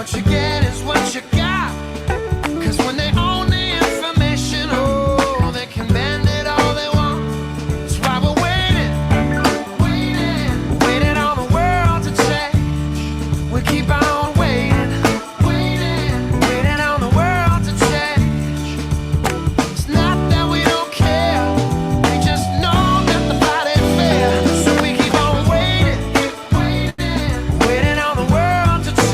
What you get is what you got. 'Cause when they own the information, oh, they can bend it all they want. That's why we're waiting, waiting on the world to change. We keep on waiting, waiting on the world to change. It's not that we don't care, we just know that the fight ain't fair. So we keep on waiting, waiting on the world to change.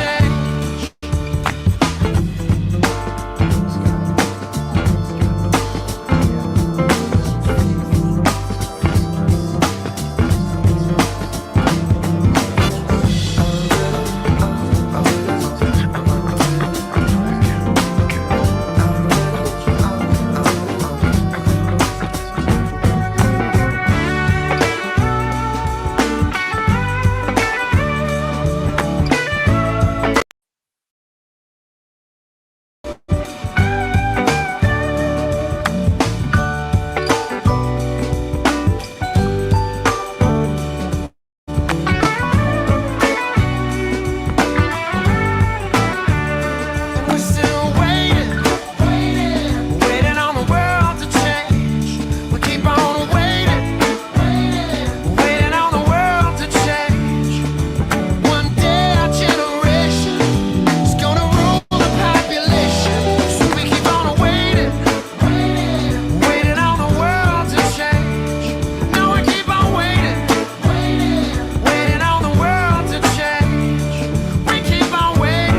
We're still waiting, waiting on the world to change. We keep on waiting, waiting on the world to change. One day our generation is gonna rule the population. So we keep on waiting, waiting on the world to change. No, we keep on waiting, waiting on the world to change. We keep on waiting.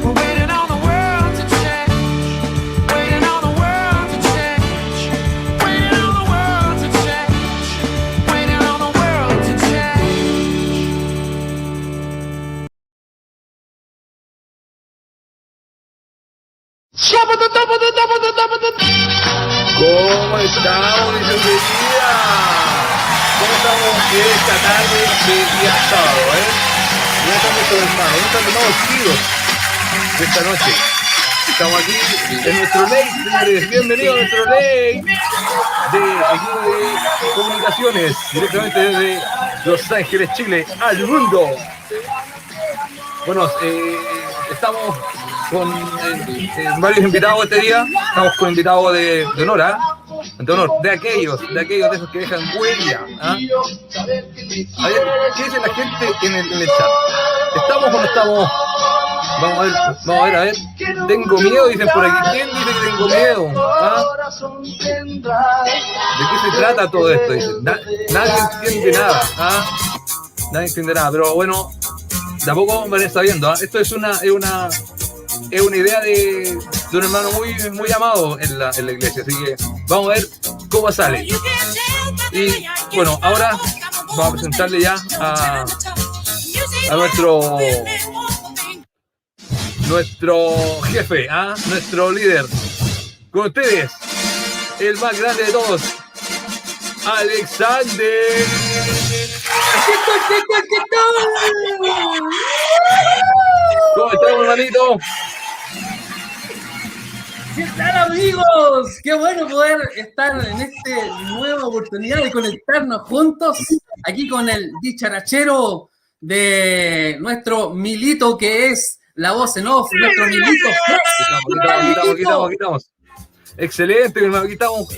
We're waiting on the world to change. Waiting on the world to change. Waiting on the world to change. Waiting on the world to change. ¿Cómo estamos, mi señoría? ¿Cómo estamos esta tarde de día sábado, Ya estamos tomando, tomamos kilos de esta noche. Estamos aquí en nuestro ley, señores. Bienvenidos a nuestro ley de equipo de comunicaciones, directamente desde Los Ángeles, Chile, al mundo. Bueno, estamos con varios invitados este día. Estamos con invitados de honor, de aquellos de esos que dejan huella. A ver, ¿qué dice la gente en el chat? ¿Estamos o no estamos? Vamos a ver. Tengo miedo, dicen por aquí. ¿Quién dice que tengo miedo? ¿De qué se trata todo esto? Dicen. Nadie entiende nada. Nadie entiende nada, pero bueno, de a poco van a ir sabiendo. Esto es una idea de un hermano muy amado en la iglesia, así que vamos a ver cómo sale. Y bueno, ahora vamos a presentarle ya a nuestro jefe, nuestro líder. Con ustedes, el más grande de todos, Alexander. ¿Cómo estamos, hermanito? ¿Qué tal, amigos? Qué bueno poder estar en esta nueva oportunidad de conectarnos juntos aquí con el dicharachero de nuestro Milito, que es la voz en off, nuestro Milito. Aquí estamos. Excelente, hermano. Aquí estamos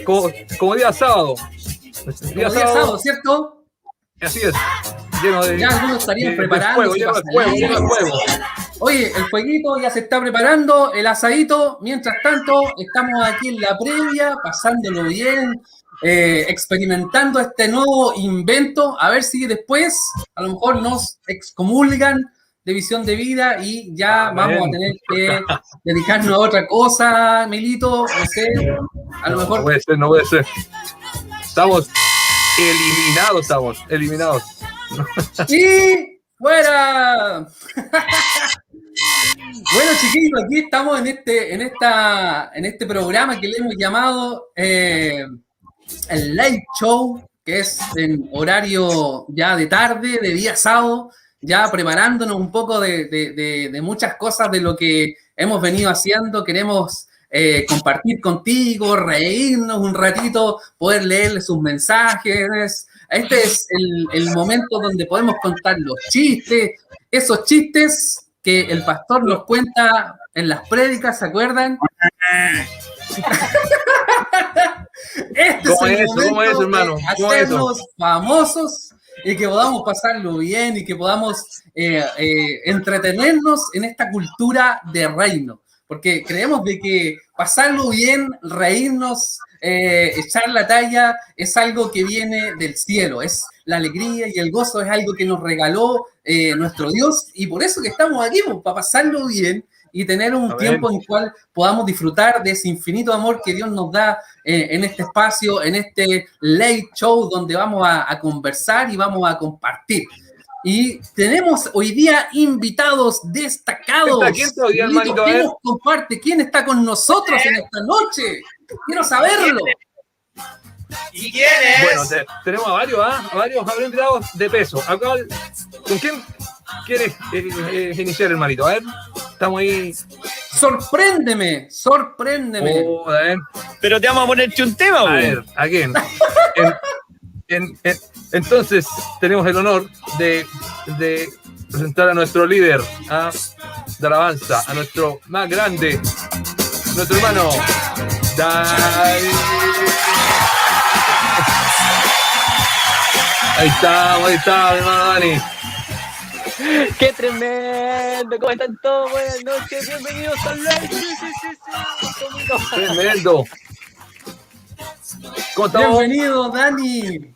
como día sábado. Día sábado, ¿cierto? Así es. Lleno de, ya algunos estarían preparando. Lleno de fuego. Oye, el fueguito ya se está preparando, el asadito. Mientras tanto, estamos aquí en la previa, pasándolo bien, experimentando este nuevo invento. A ver si después, a lo mejor, nos excomulgan de visión de vida y ya vamos a tener que dedicarnos a otra cosa, Milito. No sé, a lo mejor. No puede ser. Estamos eliminados. ¡Y fuera! Bueno, chiquillos, aquí estamos en este programa que le hemos llamado el Live Show, que es en horario ya de tarde, de día sábado, ya preparándonos un poco de muchas cosas de lo que hemos venido haciendo. Queremos compartir contigo, reírnos un ratito, poder leerle sus mensajes. Este es el momento donde podemos contar los chistes, esos chistes que el pastor nos cuenta en las prédicas, ¿se acuerdan? Este ¿Cómo es el es eso? ¿Cómo es eso, momento hermano? de ¿Cómo es eso? hacernos famosos y que podamos pasarlo bien y que podamos entretenernos en esta cultura de reino. Porque creemos de que pasarlo bien, reírnos, echar la talla, es algo que viene del cielo. Es la alegría y el gozo, es algo que nos regaló nuestro Dios. Y por eso que estamos aquí, pues, para pasarlo bien y tener un Amén. tiempo en el cual podamos disfrutar de ese infinito amor que Dios nos da en este espacio, en este late show donde vamos a conversar y vamos a compartir. Y tenemos hoy día invitados destacados. ¿Quién está hoy día, Milito, hermanito? A ¿quién ver. nos comparte? ¿Quién está con nosotros en esta noche? Quiero saberlo. ¿Y quién es? Bueno, tenemos a varios, a varios invitados de peso. Acá, ¿con quién quieres iniciar, hermanito? A ver, estamos ahí. Sorpréndeme, sorpréndeme. Oh, a ver, Pero te vamos a ponerte un tema, a güey. ver, ¿a quién? Entonces, tenemos el honor de presentar a nuestro líder de alabanza, a nuestro más grande, nuestro hermano Dani. Ahí está, mi hermano Dani. ¡Qué tremendo! ¿Cómo están todos? Buenas noches, bienvenidos al live. Sí. Tremendo. ¿Cómo estamos? Bienvenido, Dani.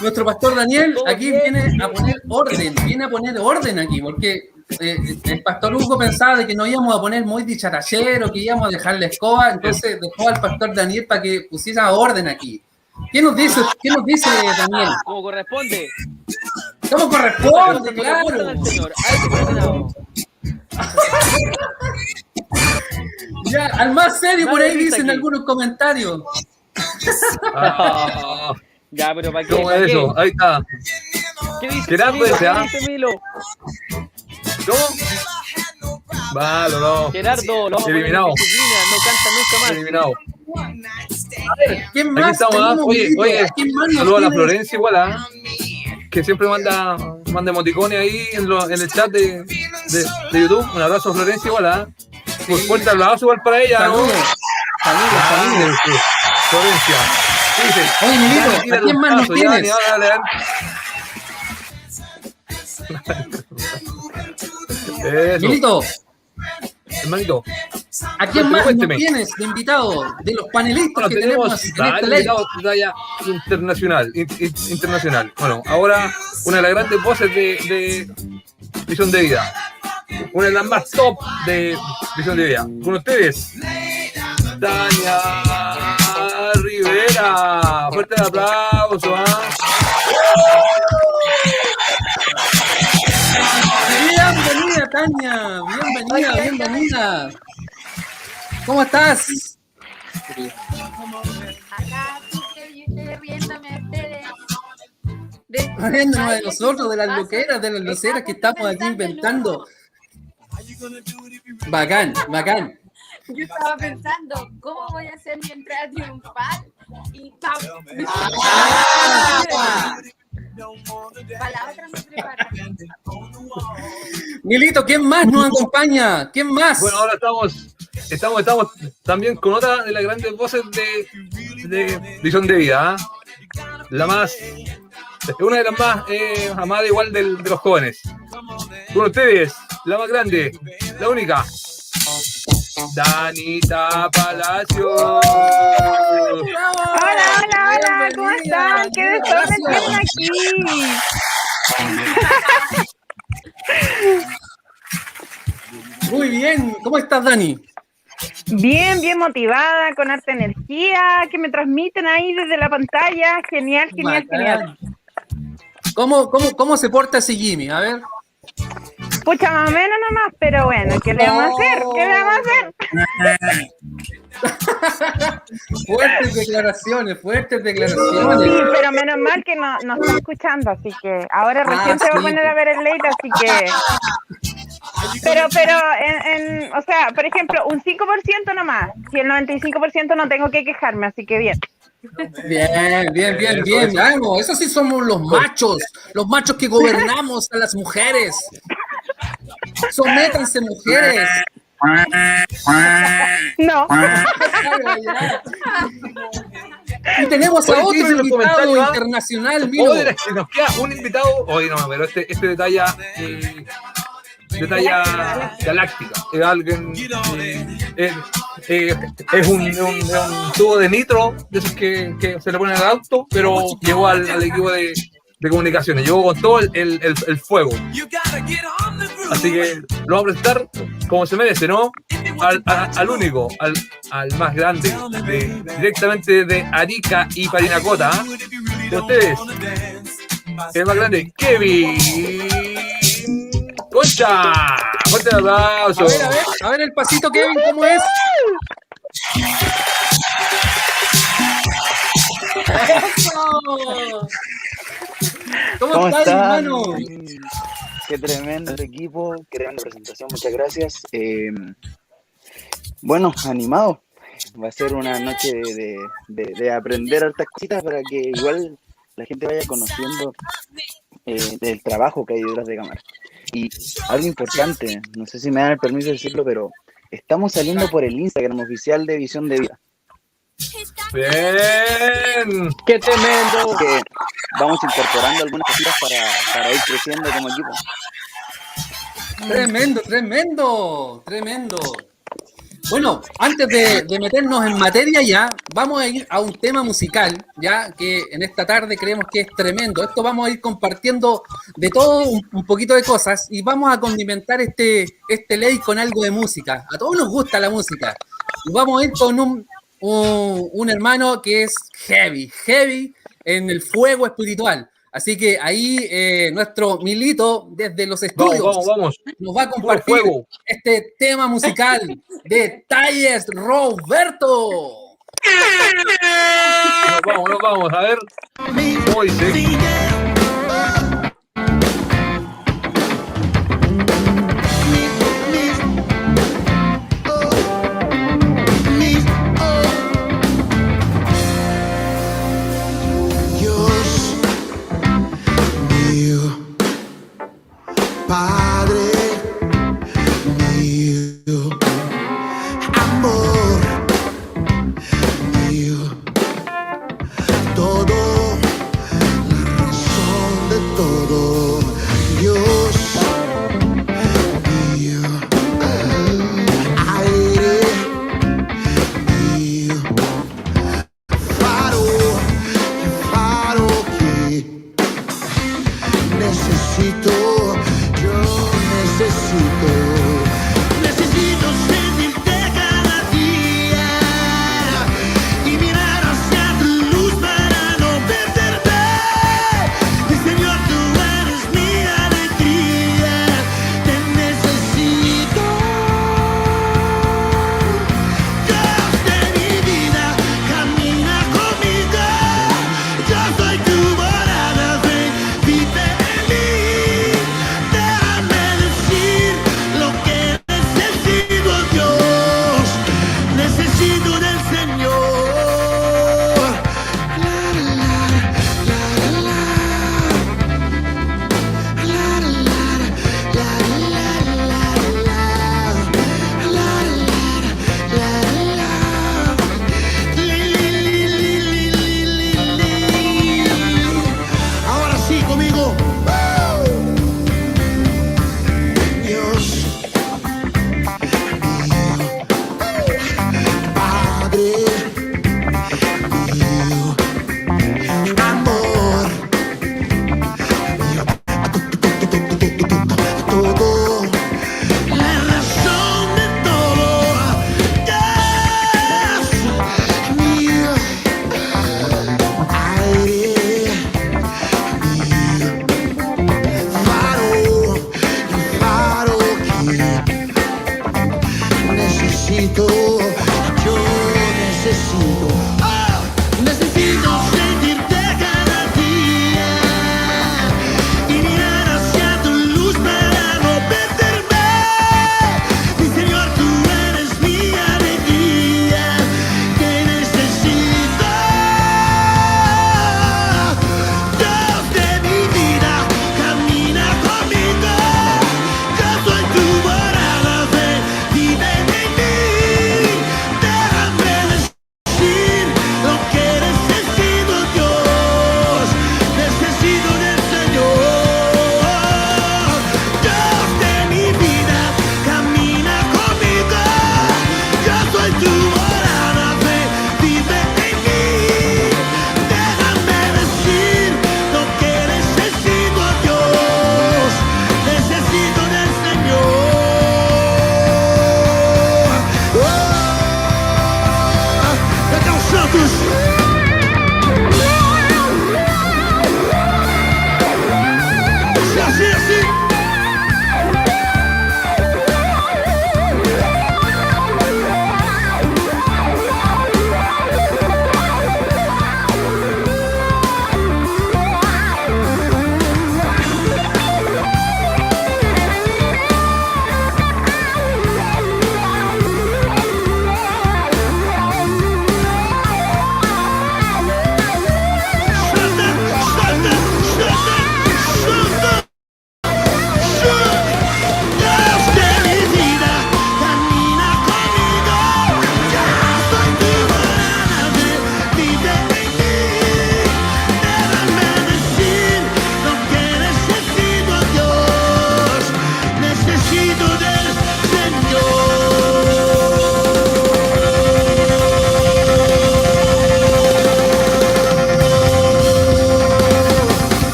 Nuestro pastor Daniel aquí viene a poner orden aquí, porque el pastor Hugo pensaba de que no íbamos a poner muy dicharachero, que íbamos a dejar la escoba, entonces dejó al pastor Daniel para que pusiera orden aquí. ¿Qué nos dice Daniel? Como corresponde. ¿Cómo corresponde? Como corresponde Claro. al Señor. A ese condenado. Ya, al más serio por Nadie ahí dice dicen aquí. algunos comentarios. Ya, pero ¿para qué? ¿Cómo ¿Para es qué? eso? Ahí está. ¿Qué dice Gerardo Milo? ese, ¿Qué dice Milo? ¿Cómo? Malo, no. Gerardo, lo vamos a poner en Eliminado. disciplina, no canta nunca más. Eliminado. ¿Quién Aquí más? estamos, tenemos, Oye, Milito? oye, ¿Quién más nos saludos a la tiene? Florencia igual, que siempre manda emoticones ahí en el chat de YouTube. Un abrazo a Florencia igual, Pues fuerte abrazo igual para ella, ¿no? Saludos. Florencia. ¿Qué dice? Oye, Milito, Dani, ¿a tírale quién un más nos paso, ya, tienes? Dani, dale. Eso, Milito, hermanito. ¿a quién más nos Cuénteme. tienes de invitado? De los panelistas Bueno, que tenemos tenemos en este live. invitados de talla internacional. Bueno, ahora una de las grandes voces de Visión de Vida. Una de las más top de Visión de Vida. Con ustedes, Tania Rivera. Fuerte el aplauso, Bienvenida, Tania. Bienvenida. ¿Cómo estás? Acá estoy riéndome a ustedes. Riéndonos de nosotros, de las loqueras, de las loceras que estamos aquí inventando. Bacán. Yo estaba pensando, ¿cómo voy a hacer mi entrada triunfal? Y ¡pam! Para la otra me preparo. Milito, ¿quién más nos acompaña? ¿Quién más? Bueno, ahora estamos también con otra de las grandes voces de Visión de Vida, una de las más amadas igual de los jóvenes. Con ustedes, la más grande, la única, Danita Palacio. Hola, ¿cómo están? ¿Qué desorden tienen aquí? Muy bien, ¿cómo estás, Dani? Bien motivada, con harta energía, que me transmiten ahí desde la pantalla. Genial. Bacán. ¿Cómo se porta ese Jimmy? A ver. Pucha, más o menos nomás, pero bueno, ¿qué le vamos a hacer? Fuertes declaraciones. Sí, pero menos mal que no está escuchando, así que ahora recién se va a poner a ver el late, así que... Pero, o sea, por ejemplo, un 5% nomás. Si el 95% no tengo que quejarme, así que bien. Bien. Vamos, esos sí somos los machos que gobernamos a las mujeres. Sométanse, mujeres. No. Y tenemos a Oye, ¿qué otro dicen los invitado comentarios, ah? internacional, Milo. Oye, si nos queda un invitado. Oye, no, pero este detalla. De talla galáctica. Es alguien. Es un tubo de nitro, de esos que se le ponen al auto, pero llegó al equipo de comunicaciones. Llegó con todo el fuego. Así que lo vamos a presentar como se merece, ¿no? Al único, al más grande, directamente de Arica y Parinacota. ¿Eh? De ustedes, el más grande, Kevin Concha. Fuerte aplauso. A ver el pasito, Kevin, ¿cómo es? ¡Eso! ¿Cómo estás, hermano? Qué tremendo equipo, qué tremenda presentación, muchas gracias. Bueno, animado. Va a ser una noche de aprender hartas cositas para que igual la gente vaya conociendo el trabajo que hay detrás de cámara. Y algo importante, no sé si me dan el permiso de decirlo, pero estamos saliendo por el Instagram oficial de Visión de Vida. Bien. ¡Qué tremendo! Así que vamos incorporando algunas cositas para ir creciendo como equipo. Tremendo, tremendo, tremendo. Bueno, antes de meternos en materia ya, vamos a ir a un tema musical, ya que en esta tarde creemos que es tremendo. Esto vamos a ir compartiendo de todo un poquito de cosas y vamos a condimentar este ley con algo de música. A todos nos gusta la música. Y vamos a ir con un hermano que es heavy en el fuego espiritual. Así que ahí nuestro Milito desde los estudios Vamos. nos va a compartir este tema musical de Talles Roberto. Nos vamos, a ver cómo dice. Padre mío, amor mío, todo la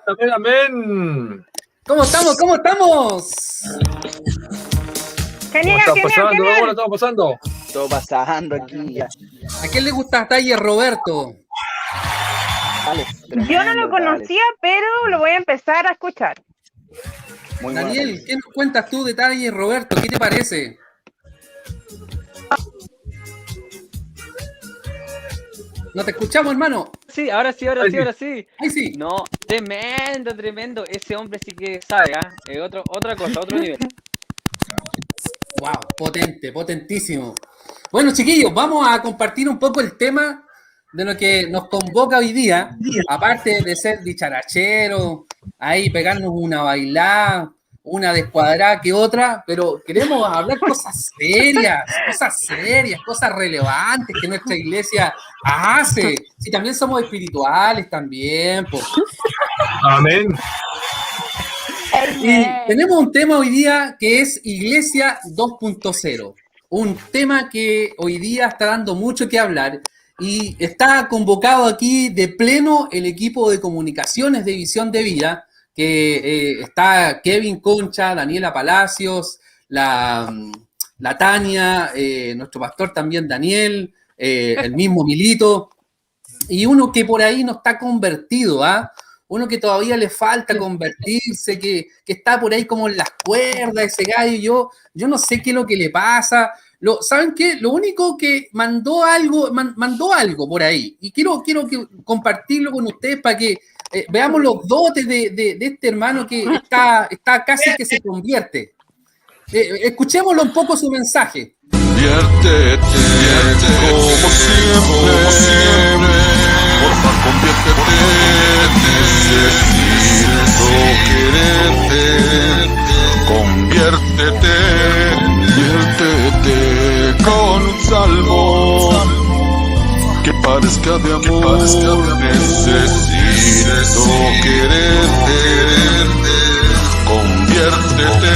Amén, amén. ¿Cómo estamos? ¿Cómo estamos? Genial, ¿Cómo está genial, pasando? ¿Cómo lo genial. estamos pasando? Todo pasando aquí ya. ¿A quién le gusta Taller Roberto? Alex, Yo no tremendo, lo conocía, pero lo voy a empezar a escuchar. Alex. Muy bueno. Daniel, ¿qué nos cuentas tú de Taller Roberto? ¿Qué te parece? No te escuchamos, hermano. Sí, ahora sí, ahora Ahí sí, sí. ahora sí. Ahí sí. No, tremendo, tremendo. Ese hombre sí que sabe, ¿ah? Otra cosa, otro nivel. Wow, potente, potentísimo. Bueno, chiquillos, vamos a compartir un poco el tema de lo que nos convoca hoy día. Aparte de ser dicharachero, ahí pegarnos una bailada, una descuadrada que otra, pero queremos hablar cosas serias, cosas relevantes que nuestra iglesia hace. Si también somos espirituales también, pues. Amén. Y tenemos un tema hoy día que es Iglesia 2.0, un tema que hoy día está dando mucho que hablar y está convocado aquí de pleno el equipo de comunicaciones de Visión de Vida, que está Kevin Concha, Daniela Palacios, la Tania, nuestro pastor también Daniel, el mismo Milito, y uno que por ahí no está convertido, ¿ah? Uno que todavía le falta convertirse, que está por ahí como en las cuerdas, ese gallo, yo no sé qué es lo que le pasa. ¿Saben qué? Lo único que mandó algo por ahí, y quiero compartirlo con ustedes para que veamos los dotes de este hermano que está casi que se convierte. Escuchémoslo un poco su mensaje. Conviértete, como siempre, porfa, conviértete, necesito quererte, conviértete con un salmo que parezca de amor, necesito quererte, conviértete.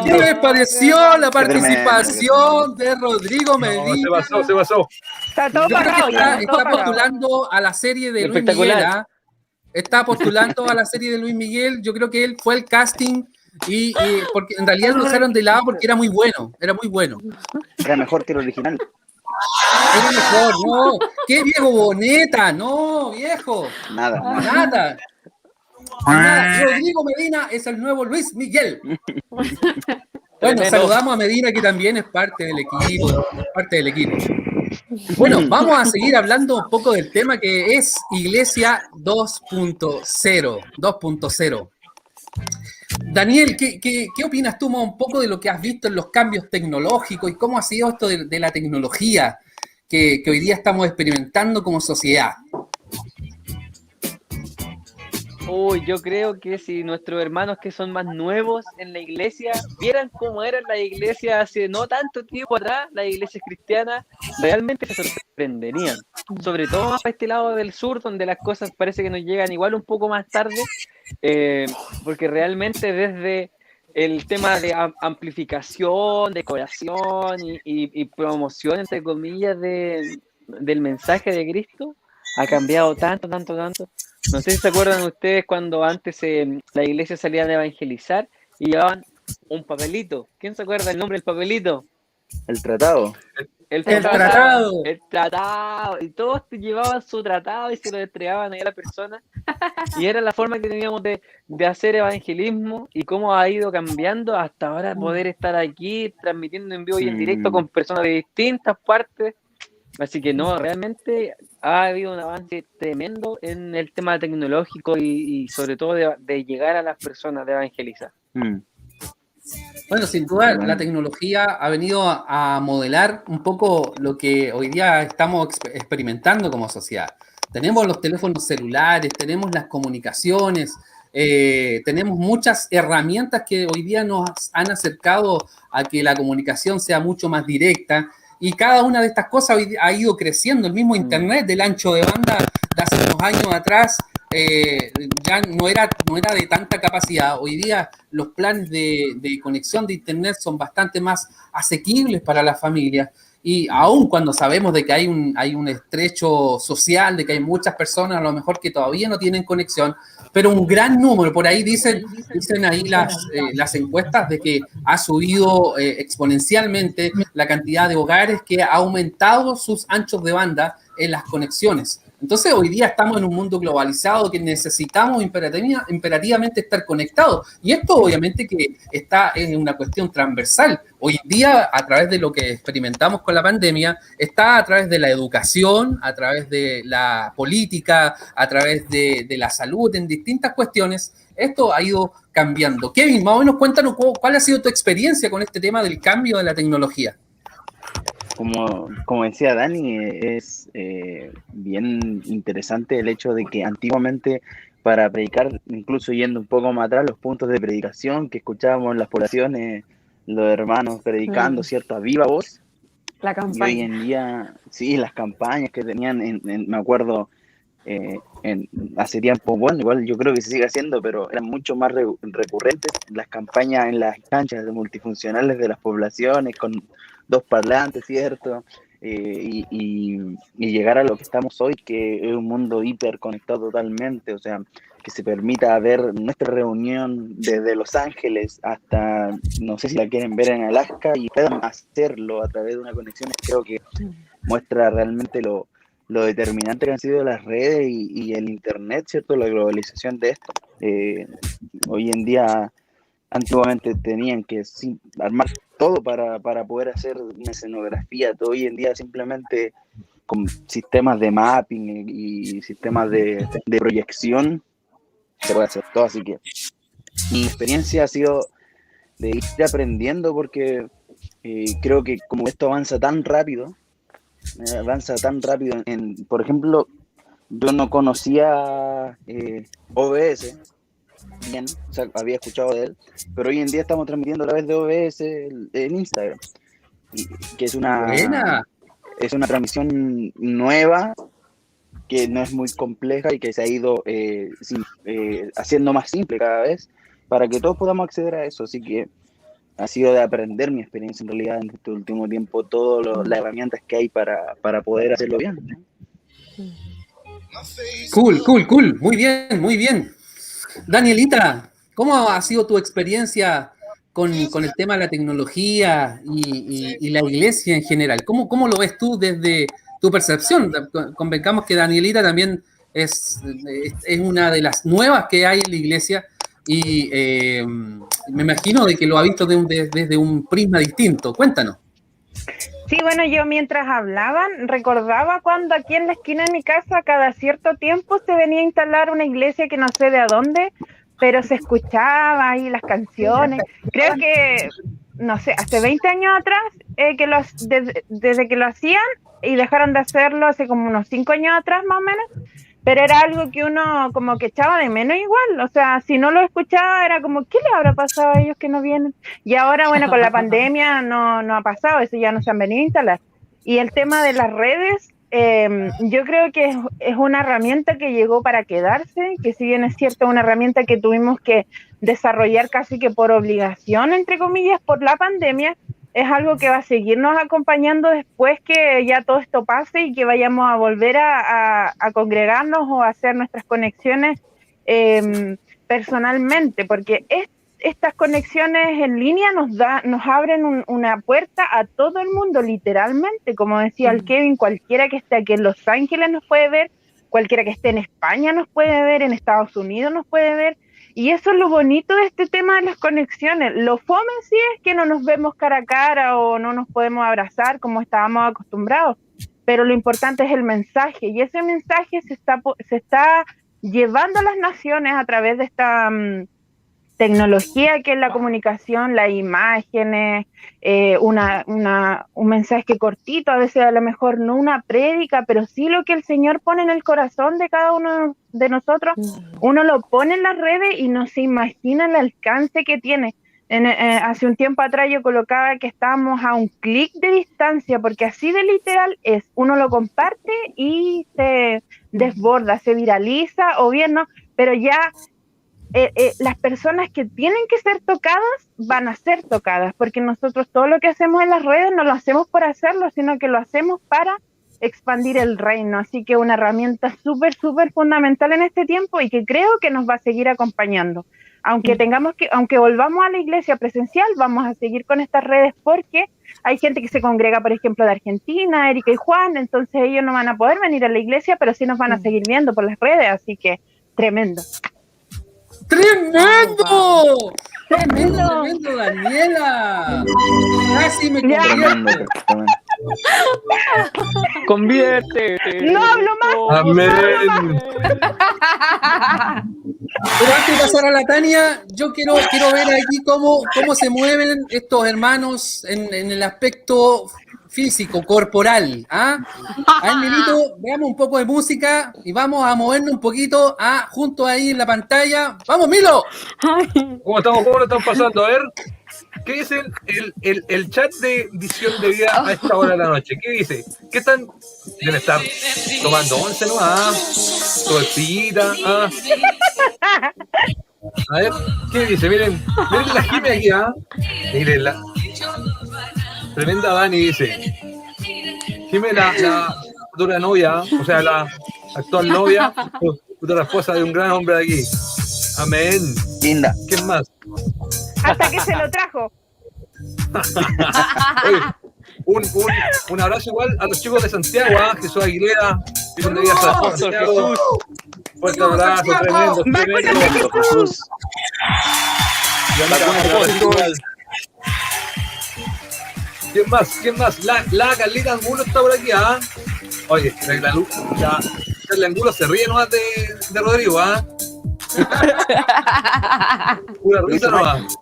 ¿Qué les pareció la participación de Rodrigo Medina? Se basó. Está todo Yo creo pagado que ya. está postulando a la serie de Luis Espectacular. Miguel. ¿Ah? Está postulando a la serie de Luis Miguel. Yo creo que él fue el casting y porque en realidad lo dejaron de lado porque era muy bueno. Era mejor que el original. Era mejor, no. ¿Qué viejo Boneta? No, viejo. Nada. Nada. Rodrigo Medina es el nuevo Luis Miguel. Bueno, Tremendo. saludamos a Medina, que también es parte del equipo. Bueno, vamos a seguir hablando un poco del tema que es Iglesia 2.0. Daniel, ¿qué opinas tú más un poco de lo que has visto en los cambios tecnológicos y cómo ha sido esto de la tecnología que hoy día estamos experimentando como sociedad? Uy, yo creo que si nuestros hermanos que son más nuevos en la iglesia vieran cómo era la iglesia hace no tanto tiempo atrás, las iglesias cristianas, realmente se sorprenderían. Sobre todo para este lado del sur, donde las cosas parece que nos llegan igual un poco más tarde, porque realmente desde el tema de amplificación, decoración y promoción, entre comillas, del mensaje de Cristo, ha cambiado tanto. No sé si se acuerdan ustedes cuando antes la iglesia salía a evangelizar y llevaban un papelito. ¿Quién se acuerda el nombre del papelito? El tratado. El tratado. El tratado. Y todos te llevaban su tratado y se lo entregaban ahí a la persona. Y era la forma que teníamos de hacer evangelismo y cómo ha ido cambiando hasta ahora poder estar aquí transmitiendo en vivo y en directo con personas de distintas partes. Así que no, realmente ha habido un avance tremendo en el tema tecnológico y sobre todo de llegar a las personas, de evangelizar. Bueno, sin duda la tecnología ha venido a modelar un poco lo que hoy día estamos experimentando como sociedad. Tenemos los teléfonos celulares, tenemos las comunicaciones, tenemos muchas herramientas que hoy día nos han acercado a que la comunicación sea mucho más directa. Y cada una de estas cosas ha ido creciendo. El mismo Internet del ancho de banda de hace unos años atrás ya no era de tanta capacidad. Hoy día los planes de conexión de Internet son bastante más asequibles para las familias. Y aun cuando sabemos de que hay un estrecho social, de que hay muchas personas a lo mejor que todavía no tienen conexión, pero un gran número, por ahí dicen ahí las encuestas de que ha subido exponencialmente la cantidad de hogares que ha aumentado sus anchos de banda en las conexiones. Entonces hoy día estamos en un mundo globalizado que necesitamos imperativamente estar conectados. Y esto obviamente que está en una cuestión transversal. Hoy día, a través de lo que experimentamos con la pandemia, está a través de la educación, a través de la política, a través de la salud, en distintas cuestiones. Esto ha ido cambiando. Kevin, más o menos cuéntanos cuál ha sido tu experiencia con este tema del cambio de la tecnología. Como decía Dani, es bien interesante el hecho de que antiguamente para predicar, incluso yendo un poco más atrás, los puntos de predicación que escuchábamos en las poblaciones, los hermanos predicando, ¿cierto?, a viva voz. La Y campaña. hoy en día, sí, las campañas que tenían, me acuerdo, hace tiempo, bueno, igual yo creo que se sigue haciendo, pero eran mucho más recurrentes las campañas en las canchas multifuncionales de las poblaciones con 2 parlantes, ¿cierto? Y llegar a lo que estamos hoy, que es un mundo hiperconectado totalmente, o sea, que se permita ver nuestra reunión desde Los Ángeles hasta, no sé si la quieren ver en Alaska, y puedan hacerlo a través de una conexión, creo que muestra realmente lo determinante que han sido las redes y el internet, ¿cierto? La globalización de esto. Hoy en día, antiguamente tenían que armar todo para poder hacer una escenografía. Todo hoy en día simplemente con sistemas de mapping y sistemas de proyección se puede hacer todo. Así que mi experiencia ha sido de ir aprendiendo porque creo que como esto avanza tan rápido, por ejemplo, yo no conocía OBS bien, o sea, había escuchado de él, pero hoy en día estamos transmitiendo a través de OBS en Instagram, que es Buena. una transmisión nueva, que no es muy compleja y que se ha ido haciendo más simple cada vez para que todos podamos acceder a eso. Así que ha sido de aprender mi experiencia en realidad en este último tiempo, todas las herramientas que hay para poder hacerlo bien, ¿no? Cool. Muy bien. Danielita, ¿cómo ha sido tu experiencia con el tema de la tecnología y la iglesia en general? ¿Cómo lo ves tú desde tu percepción? Convencamos que Danielita también es una de las nuevas que hay en la iglesia y me imagino de que lo ha visto desde un prisma distinto. Cuéntanos. Sí, bueno, yo mientras hablaban recordaba cuando aquí en la esquina de mi casa cada cierto tiempo se venía a instalar una iglesia que no sé de a dónde, pero se escuchaba ahí las canciones. Creo que, no sé, hace 20 años atrás, desde que lo hacían y dejaron de hacerlo hace como unos 5 años atrás más o menos, pero era algo que uno como que echaba de menos igual, o sea, si no lo escuchaba era como, ¿qué le habrá pasado a ellos que no vienen? Y ahora, bueno, con la pandemia no ha pasado, eso ya no se han venido a instalar. Y el tema de las redes, yo creo que es una herramienta que llegó para quedarse, que si bien es cierto, una herramienta que tuvimos que desarrollar casi que por obligación, entre comillas, por la pandemia, es algo que va a seguirnos acompañando después que ya todo esto pase y que vayamos a volver a congregarnos o a hacer nuestras conexiones personalmente, porque estas conexiones en línea nos abren una puerta a todo el mundo, literalmente. Como decía el Kevin, cualquiera que esté aquí en Los Ángeles nos puede ver, cualquiera que esté en España nos puede ver, en Estados Unidos nos puede ver. Y eso es lo bonito de este tema de las conexiones. Lo fome sí es que no nos vemos cara a cara o no nos podemos abrazar como estábamos acostumbrados, pero lo importante es el mensaje, y ese mensaje se está llevando a las naciones a través de esta tecnología que es la comunicación, las imágenes, un mensaje cortito, a veces a lo mejor no una prédica, pero sí lo que el Señor pone en el corazón de cada uno de nosotros, uno lo pone en las redes y no se imagina el alcance que tiene. Hace un tiempo atrás yo colocaba que estábamos a un clic de distancia, porque así de literal es, uno lo comparte y se desborda, se viraliza, o bien no, pero ya las personas que tienen que ser tocadas van a ser tocadas, porque nosotros todo lo que hacemos en las redes no lo hacemos por hacerlo, sino que lo hacemos para expandir el reino, así que una herramienta súper, súper fundamental en este tiempo y que creo que nos va a seguir acompañando. Aunque volvamos a la iglesia presencial, vamos a seguir con estas redes porque hay gente que se congrega, por ejemplo, de Argentina, Erika y Juan, entonces ellos no van a poder venir a la iglesia, pero sí nos van a seguir viendo por las redes, así que tremendo. ¡Tremendo! ¡Tremendo, Daniela! Casi me convierto. Conviértete. ¡No hablo más! Amén. Pero antes de pasar a la Tania, yo quiero ver aquí cómo se mueven estos hermanos en el aspecto físico, corporal. ¿Ah? A ver, Milito, veamos un poco de música y vamos a movernos un poquito junto ahí en la pantalla. ¡Vamos, Milo! ¿Cómo lo estamos pasando? A ver, ¿qué dice el chat de Visión de Vida a esta hora de la noche? ¿Qué dice? ¿Qué están? Deben estar tomando once, ¿no? Tortillita. A ver, ¿qué dice? Miren la Jime aquí, Miren la tremenda Dani dice. Jime, la futura novia, o sea, la actual novia, futura esposa de un gran hombre de aquí. Amén. Linda. ¿Quién más? Hasta que se lo trajo. Oye, un abrazo igual a los chicos de Santiago, Jesús Aguilera, Visión de Vida Santiago. Fuerte abrazo, tremendo. Jesús. ¿Quién más? La Carlita Angulo está por aquí, Oye, la Angulo se ríe nomás de Rodrigo, Pura risa nomás.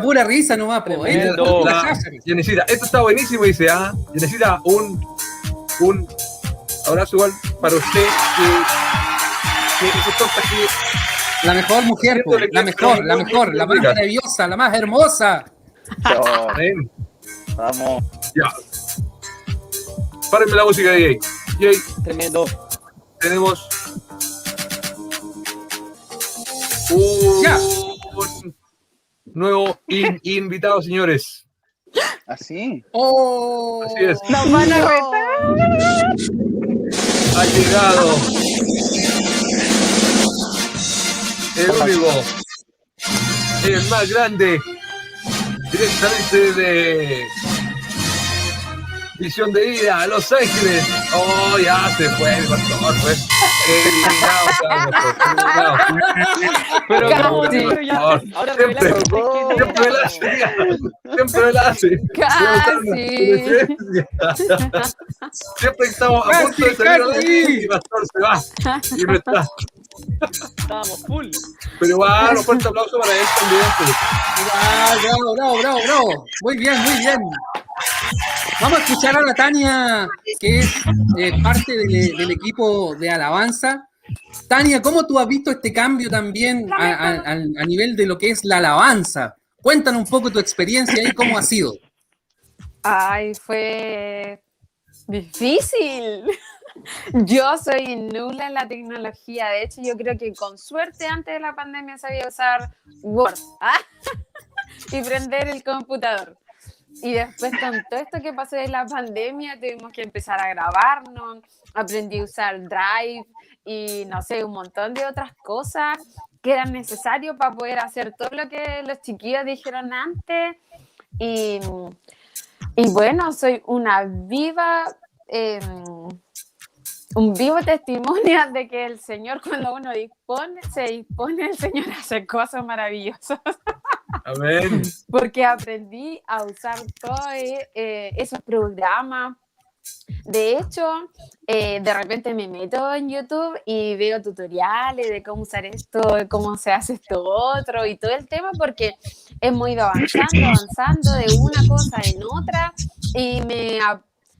Pura risa nomás, po. Necesita, esto está buenísimo, dice, necesita un abrazo igual para usted, que esos tortas que... La mejor mujer, po. La mejor, la más maravillosa, la más hermosa. Amén. Vamos. Ya. Párenme la música, DJ. Tremendo. Tenemos un nuevo invitado, señores. ¿Así? Así es. ¡Nos van a retar! Ha llegado el único, el más grande, directamente de Visión de Vida, Los Ángeles. Oh, ya se fue el pastor, pues. Eliminado. Pero Ahora siempre la hace. Siempre estamos a punto de salir y el pastor se va. Y no está. Estábamos full. Pero igual, un fuerte aplauso para él también. Bravo. Muy bien. Vamos a escuchar a la Tania, que es parte del equipo de alabanza. Tania, ¿cómo tú has visto este cambio también a nivel de lo que es la alabanza? Cuéntanos un poco tu experiencia y cómo ha sido. Ay, fue difícil. Yo soy nula en la tecnología. De hecho, yo creo que con suerte antes de la pandemia sabía usar Word y prender el computador. Y después con todo esto que pasó de la pandemia tuvimos que empezar a grabarnos, aprendí a usar Drive y no sé, un montón de otras cosas que eran necesarias para poder hacer todo lo que los chiquillos dijeron antes. Y bueno, soy un vivo testimonio de que el Señor, cuando uno se dispone, el Señor hace cosas maravillosas. Amén. Porque aprendí a usar todos esos programas. De hecho, de repente me meto en YouTube y veo tutoriales de cómo usar esto, de cómo se hace esto otro y todo el tema, porque hemos ido avanzando de una cosa en otra y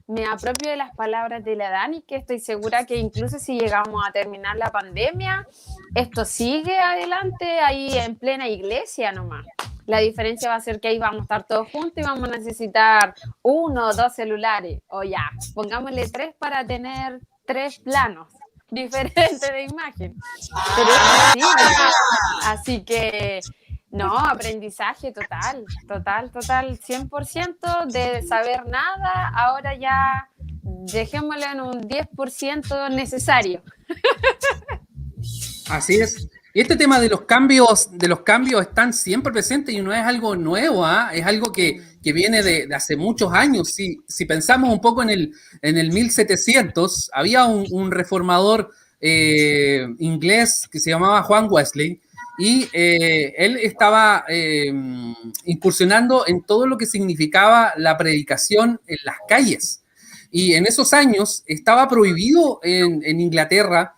me apropio de las palabras de la Dani, que estoy segura que incluso si llegamos a terminar la pandemia, esto sigue adelante ahí en plena iglesia nomás. La diferencia va a ser que ahí vamos a estar todos juntos y vamos a necesitar 1 o 2 celulares, o ya, pongámosle 3 para tener 3 planos diferentes de imagen. Pero es posible. Así que, no, aprendizaje total, 100% de saber nada, ahora ya dejémoslo en un 10% necesario. Así es. Y este tema de los cambios están siempre presentes y no es algo nuevo, ¿ah? Es algo que viene de hace muchos años. Si pensamos un poco en el 1700, había un reformador inglés que se llamaba Juan Wesley, y él estaba incursionando en todo lo que significaba la predicación en las calles. Y en esos años estaba prohibido en Inglaterra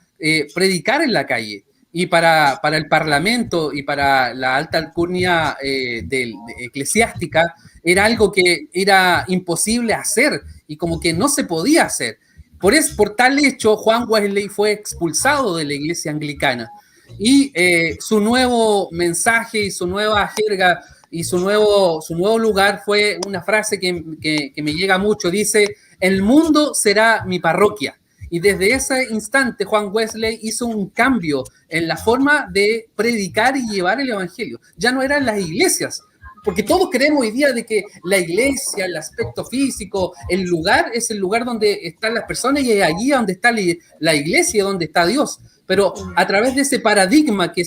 predicar en la calle. Y para el Parlamento y para la alta alcurnia eclesiástica era algo que era imposible hacer y como que no se podía hacer. Por tal hecho, Juan Wesley fue expulsado de la iglesia anglicana y su nuevo mensaje y su nueva jerga y su nuevo lugar fue una frase que me llega mucho. Dice: el mundo será mi parroquia. Y desde ese instante Juan Wesley hizo un cambio en la forma de predicar y llevar el evangelio. Ya no eran las iglesias, porque todos creemos hoy día de que la iglesia, el aspecto físico, el lugar es el lugar donde están las personas y es allí donde está la iglesia, donde está Dios. Pero a través de ese paradigma que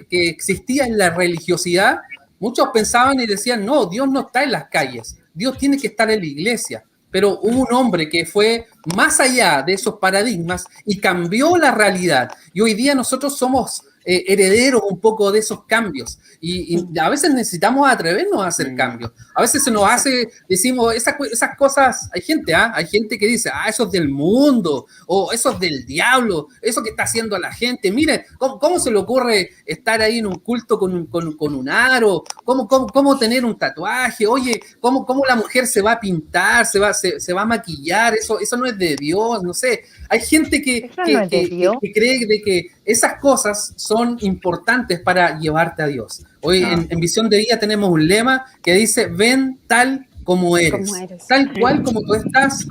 existía en la religiosidad, muchos pensaban y decían: no, Dios no está en las calles, Dios tiene que estar en la iglesia. Pero hubo un hombre que fue más allá de esos paradigmas y cambió la realidad. Y hoy día nosotros somos herederos un poco de esos cambios. Y a veces necesitamos atrevernos a hacer cambios. A veces se nos hace, decimos, esas cosas, hay gente que dice: eso es del mundo, o eso es del diablo, eso que está haciendo la gente. Mire, ¿cómo se le ocurre estar ahí en un culto con un aro? ¿Cómo tener un tatuaje? Oye, ¿cómo la mujer se va a pintar, se va a maquillar? Eso no es de Dios, no sé. Hay gente que cree de que esas cosas son importantes para llevarte a Dios. Hoy en Visión de Vida tenemos un lema que dice: ven tal como eres. Tal cual como tú estás.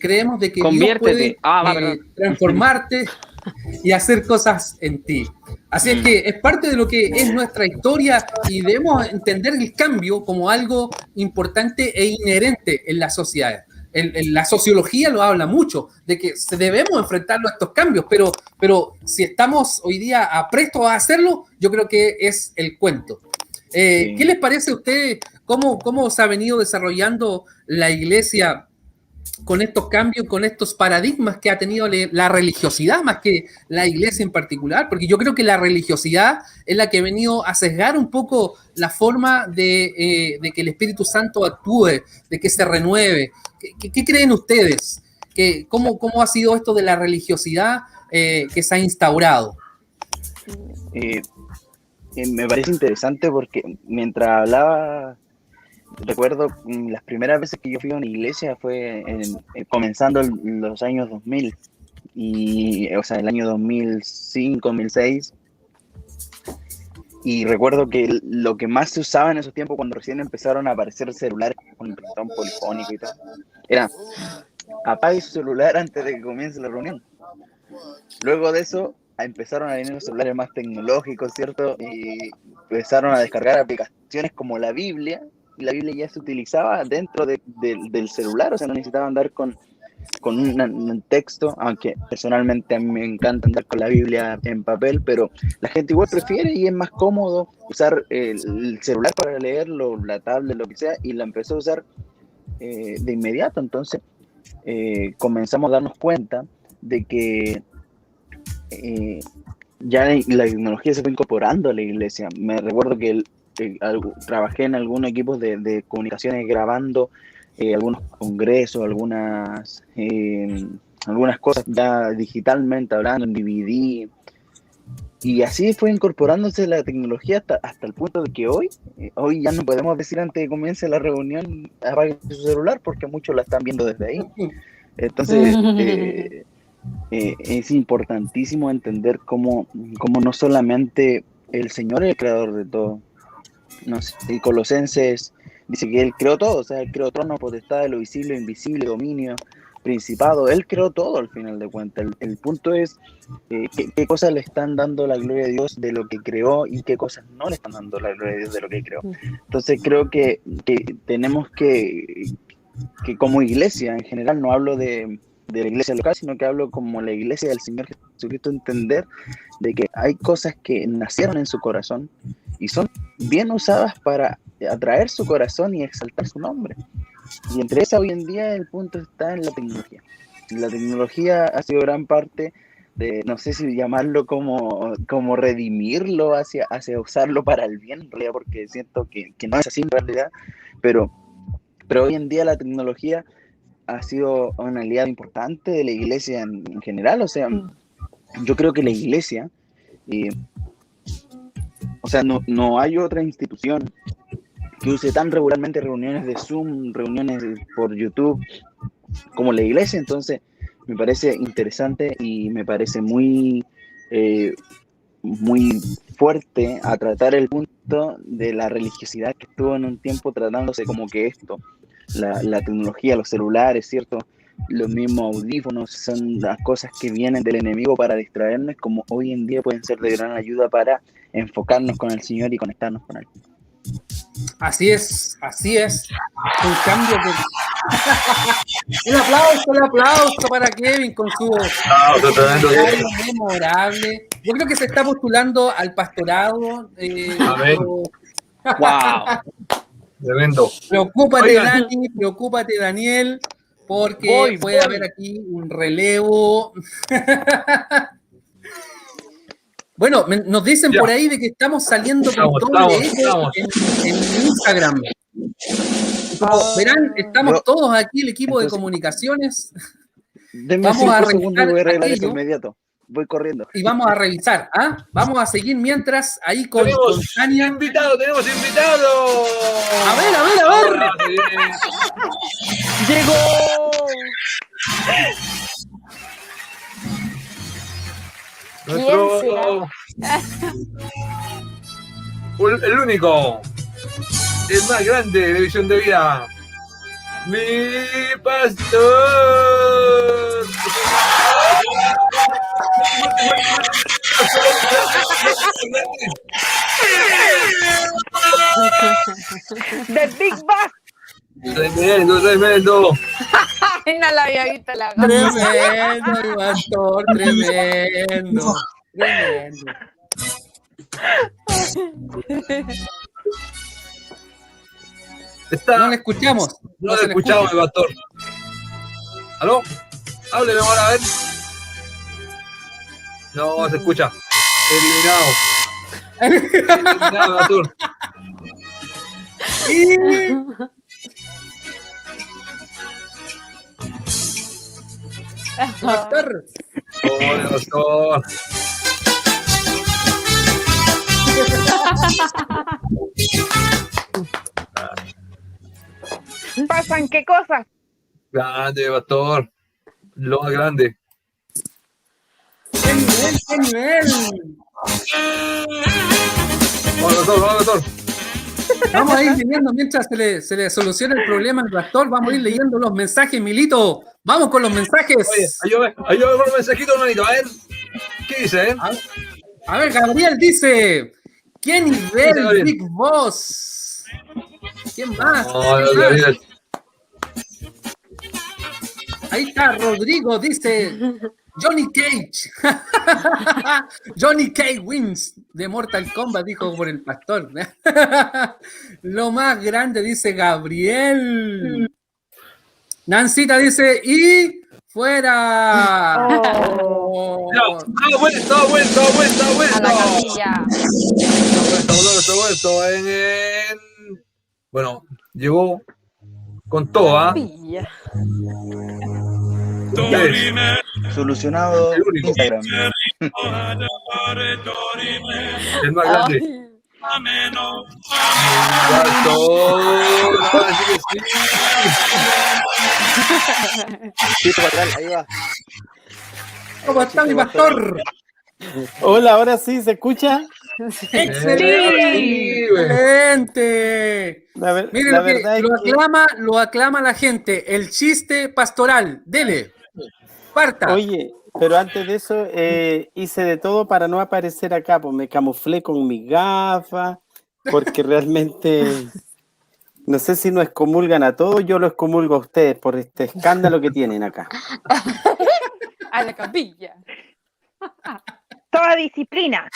Creemos de que Conviértete. Dios puede transformarte y hacer cosas en ti. Así es que es parte de lo que es nuestra historia y debemos entender el cambio como algo importante e inherente en la sociedad. La sociología lo habla mucho, de que debemos enfrentarnos a estos cambios, pero si estamos hoy día aprestos a hacerlo, yo creo que es el cuento. ¿Qué les parece a ustedes? ¿Cómo se ha venido desarrollando la iglesia con estos cambios, con estos paradigmas que ha tenido la religiosidad, más que la iglesia en particular? Porque yo creo que la religiosidad es la que ha venido a sesgar un poco la forma de que el Espíritu Santo actúe, de que se renueve. ¿Qué creen ustedes? ¿Cómo ha sido esto de la religiosidad que se ha instaurado? Me parece interesante porque mientras hablaba, recuerdo las primeras veces que yo fui a una iglesia fue comenzando los años 2000, o sea, el año 2005, 2006. Y recuerdo que lo que más se usaba en esos tiempos, cuando recién empezaron a aparecer celulares con ringtone polifónico y todo, era: apague su celular antes de que comience la reunión. Luego de eso empezaron a venir los celulares más tecnológicos, ¿cierto? Y empezaron a descargar aplicaciones como la Biblia, y la Biblia ya se utilizaba dentro del celular, o sea, no necesitaba andar con un texto, aunque personalmente a mí me encanta andar con la Biblia en papel, pero la gente igual prefiere y es más cómodo usar el celular para leerlo, la tablet, lo que sea, y la empezó a usar de inmediato. Entonces comenzamos a darnos cuenta de que ya la tecnología se fue incorporando a la iglesia. Me recuerdo que trabajé en algunos equipos de comunicaciones grabando algunos congresos, algunas cosas ya digitalmente, hablando en DVD, Y así fue incorporándose la tecnología hasta el punto de que hoy ya no podemos decir antes de que comience la reunión, apaguen su celular, porque muchos la están viendo desde ahí. Entonces, es importantísimo entender cómo no solamente el Señor es el creador de todo. No sé, y Colosenses dice que Él creó todo, o sea, Él creó trono, potestad, lo visible, invisible, dominio, principado. Él creó todo al final de cuentas. El punto es qué cosas le están dando la gloria de Dios de lo que creó y qué cosas no le están dando la gloria de Dios de lo que creó. Entonces creo que tenemos que como iglesia en general, no hablo de la iglesia local, sino que hablo como la iglesia del Señor Jesucristo, entender de que hay cosas que nacieron en su corazón y son bien usadas para atraer su corazón y exaltar su nombre. Y entre esas hoy en día el punto está en la tecnología. La tecnología ha sido gran parte de, no sé si llamarlo como redimirlo hacia usarlo para el bien, en realidad, porque siento que no es así en realidad, pero hoy en día la tecnología ha sido una aliada importante de la iglesia en general. O sea, yo creo que la iglesia, o sea, no hay otra institución que use tan regularmente reuniones de Zoom, reuniones por YouTube, como la iglesia. Entonces, me parece interesante y me parece muy fuerte a tratar el punto de la religiosidad que estuvo en un tiempo tratándose como que esto, la tecnología, los celulares, ¿cierto? Los mismos audífonos son las cosas que vienen del enemigo para distraernos, como hoy en día pueden ser de gran ayuda para enfocarnos con el Señor y conectarnos con Él. Así es. Un cambio que... El aplauso para Kevin con su comentario memorable. Yo creo que se está postulando al pastorado. Amén. ¡Wow! Tremendo. Preocúpate, Oigan. Dani, preocúpate, Daniel, porque puede haber aquí un relevo. Bueno, nos dicen por ahí de que estamos saliendo con doble eco en Instagram. Verán, estamos todos aquí, el equipo de comunicaciones. Denme Vamos a 5 segundos y voy a revisar arreglar eso aquello. inmediato. Voy corriendo. Y vamos a revisar, ¿ah? Vamos a seguir mientras ahí con Tania. Tenemos invitado. A ver. Ahora sí. ¡Llegó! Nuestro... el único, el más grande de Visión de Vida, mi pastor. The Big Boss. Tremendo. Ay, no la había visto la gata. Tremendo, pastor, tremendo. No le escuchamos. No se le escuchamos, el pastor. ¿Aló? Hábleme ahora, a ver. No se escucha. Eliminado, pastor. Pastor. Hola, pastor. ¿Pasan qué cosas? Grande, pastor. Lo más grande. ¡Qué nivel! Vamos, doctor. Vamos a ir leyendo mientras se le soluciona el problema al pastor. Vamos a ir leyendo los mensajes, Milito. Vamos con los mensajes. Oye, ayúdame con un mensajito, hermanito. A ver, ¿qué dice, A ver, Gabriel dice: ¿qué nivel, Big Boss? ¿Quién más? Gabriel. Ahí está, Rodrigo dice: Johnny Cage. Johnny Cage wins de Mortal Kombat, dijo por el pastor. Lo más grande, dice Gabriel. Nancita dice: y fuera. No, está vuelto. A la capilla. Está vuelto. Bueno, llegó con todo, ¿ah? Capilla. Solucionado El único. Instagram. Es más grande. Ay, Pastor, ahora sí que sí. Sí, Pastor, ahí va. ¿Cómo está mi pastor? Hola, ahora sí, ¿se escucha? ¡Excelente! ¡Excelente! Mire La lo que verdad es que, lo aclama la gente. El chiste pastoral. Dele. Parta. oye, pero antes de eso hice de todo para no aparecer acá, pues me camuflé con mis gafas, porque realmente no sé si nos excomulgan a todos, yo lo excomulgo a ustedes por este escándalo que tienen acá. a la capilla. Toda disciplina.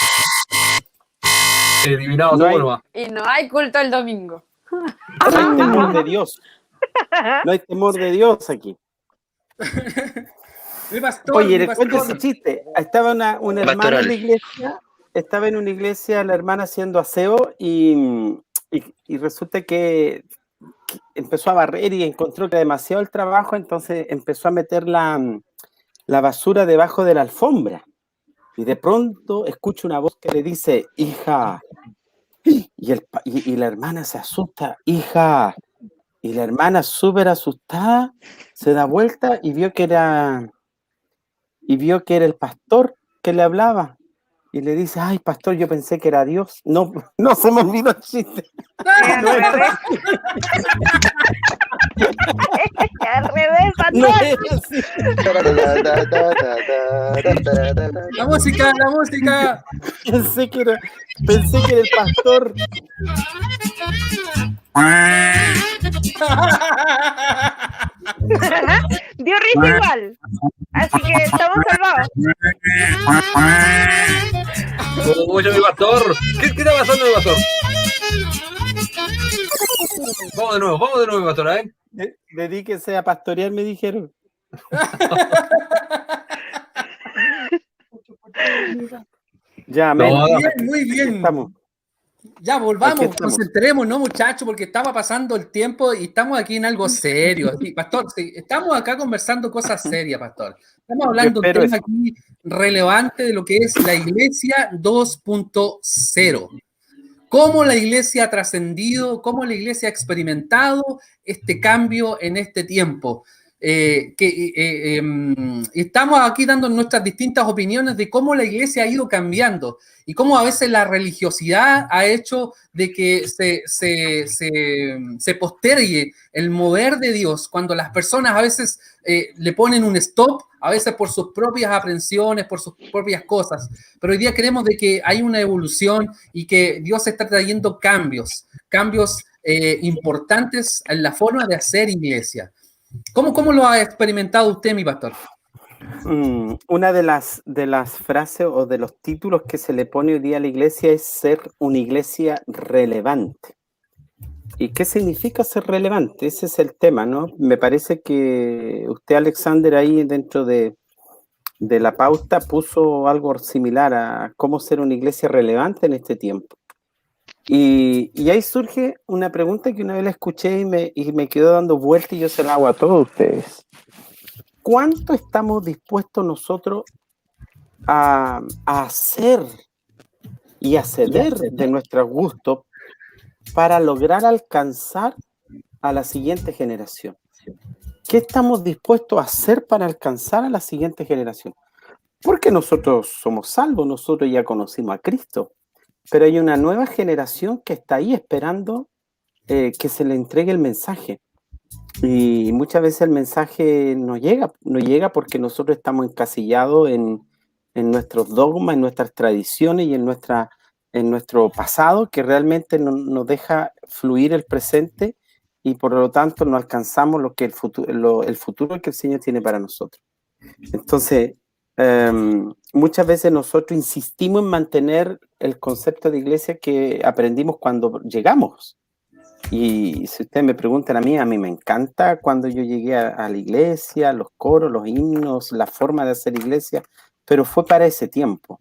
Eliminado No todo hay- nomás. Y no hay culto el domingo. No hay temor de Dios. No hay temor de Dios aquí. Mi pastor, Oye, mi les cuento ese pastor. chiste. Estaba una hermana Pastoral. en la iglesia, estaba en una iglesia la hermana haciendo aseo y resulta que empezó a barrer y encontró que era demasiado el trabajo, entonces empezó a meter la basura debajo de la alfombra. Y de pronto escucha una voz que le dice, hija, y la hermana se asusta, hija, y la hermana súper asustada se da vuelta y vio que era el pastor que le hablaba. Y le dice, ay, pastor, yo pensé que era Dios. No, no se me olvidó el chiste. Al No era revés. Al revés, No pastor. era así. La música. Pensé que era el pastor. Dio risa igual. Así que estamos salvados. Oye, mi pastor. ¿Qué está pasando, mi pastor? Vamos de nuevo, mi pastor, ¿eh? Dedíquese a pastorear, me dijeron. Ya, amén. No, Muy bien. Estamos. Ya, Aquí volvamos, estamos. concentremos, ¿no, muchachos? Porque estaba pasando el tiempo y estamos aquí en algo serio. Sí, pastor, sí, estamos acá conversando cosas serias, pastor. Estamos hablando de un espero tema eso. aquí relevante de lo que es la Iglesia 2.0. Cómo la Iglesia ha trascendido, cómo la Iglesia ha experimentado este cambio en este tiempo. Estamos aquí dando nuestras distintas opiniones de cómo la Iglesia ha ido cambiando y cómo a veces la religiosidad ha hecho de que se postergue el mover de Dios cuando las personas a veces le ponen un stop, a veces por sus propias aprensiones, por sus propias cosas. Pero hoy día creemos de que hay una evolución y que Dios está trayendo cambios importantes en la forma de hacer iglesia. ¿Cómo lo ha experimentado usted, mi pastor? Una de las frases o de los títulos que se le pone hoy día a la iglesia es ser una iglesia relevante. ¿Y qué significa ser relevante? Ese es el tema, ¿no? Me parece que usted, Alexander, ahí dentro de la pauta puso algo similar a cómo ser una iglesia relevante en este tiempo. Y ahí surge una pregunta que una vez la escuché y me quedó dando vuelta y yo se la hago a todos ustedes. ¿Cuánto estamos dispuestos nosotros a hacer y a ceder de nuestros gustos para lograr alcanzar a la siguiente generación? ¿Qué estamos dispuestos a hacer para alcanzar a la siguiente generación? Porque nosotros somos salvos, nosotros ya conocimos a Cristo, pero hay una nueva generación que está ahí esperando que se le entregue el mensaje. Y muchas veces el mensaje no llega porque nosotros estamos encasillados en nuestros dogmas, en nuestras tradiciones y en nuestro pasado, que realmente no nos deja fluir el presente y por lo tanto no alcanzamos lo que el futuro que el Señor tiene para nosotros. Entonces, muchas veces nosotros insistimos en mantener el concepto de iglesia que aprendimos cuando llegamos. Y si ustedes me preguntan a mí me encanta cuando yo llegué a la iglesia, los coros, los himnos, la forma de hacer iglesia, pero fue para ese tiempo.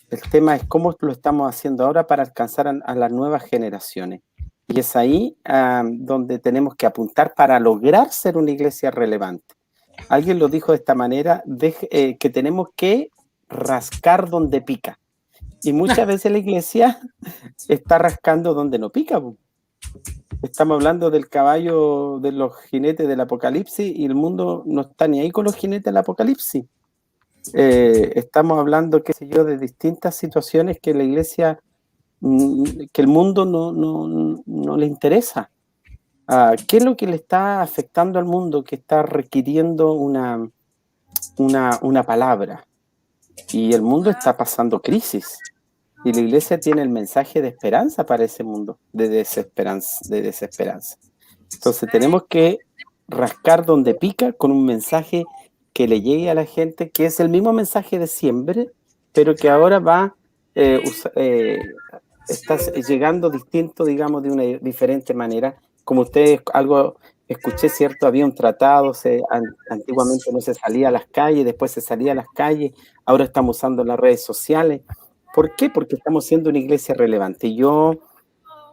El tema es cómo lo estamos haciendo ahora para alcanzar a las nuevas generaciones. Y es ahí donde tenemos que apuntar para lograr ser una iglesia relevante. Alguien lo dijo de esta manera, que tenemos que rascar donde pica. Y muchas veces la iglesia está rascando donde no pica, po. Estamos hablando del caballo de los jinetes del apocalipsis y el mundo no está ni ahí con los jinetes del apocalipsis. Estamos hablando, qué sé yo, de distintas situaciones que la iglesia, que el mundo no le interesa. ¿Qué es lo que le está afectando al mundo que está requiriendo una palabra? Y el mundo está pasando crisis. Y la iglesia tiene el mensaje de esperanza para ese mundo, de desesperanza. Entonces tenemos que rascar donde pica con un mensaje que le llegue a la gente, que es el mismo mensaje de siempre, pero que ahora está llegando distinto, digamos, de una diferente manera. Como ustedes algo escuché, ¿cierto? Había un tratado, antiguamente no se salía a las calles, después se salía a las calles, ahora estamos usando las redes sociales. ¿Por qué? Porque estamos siendo una iglesia relevante. Yo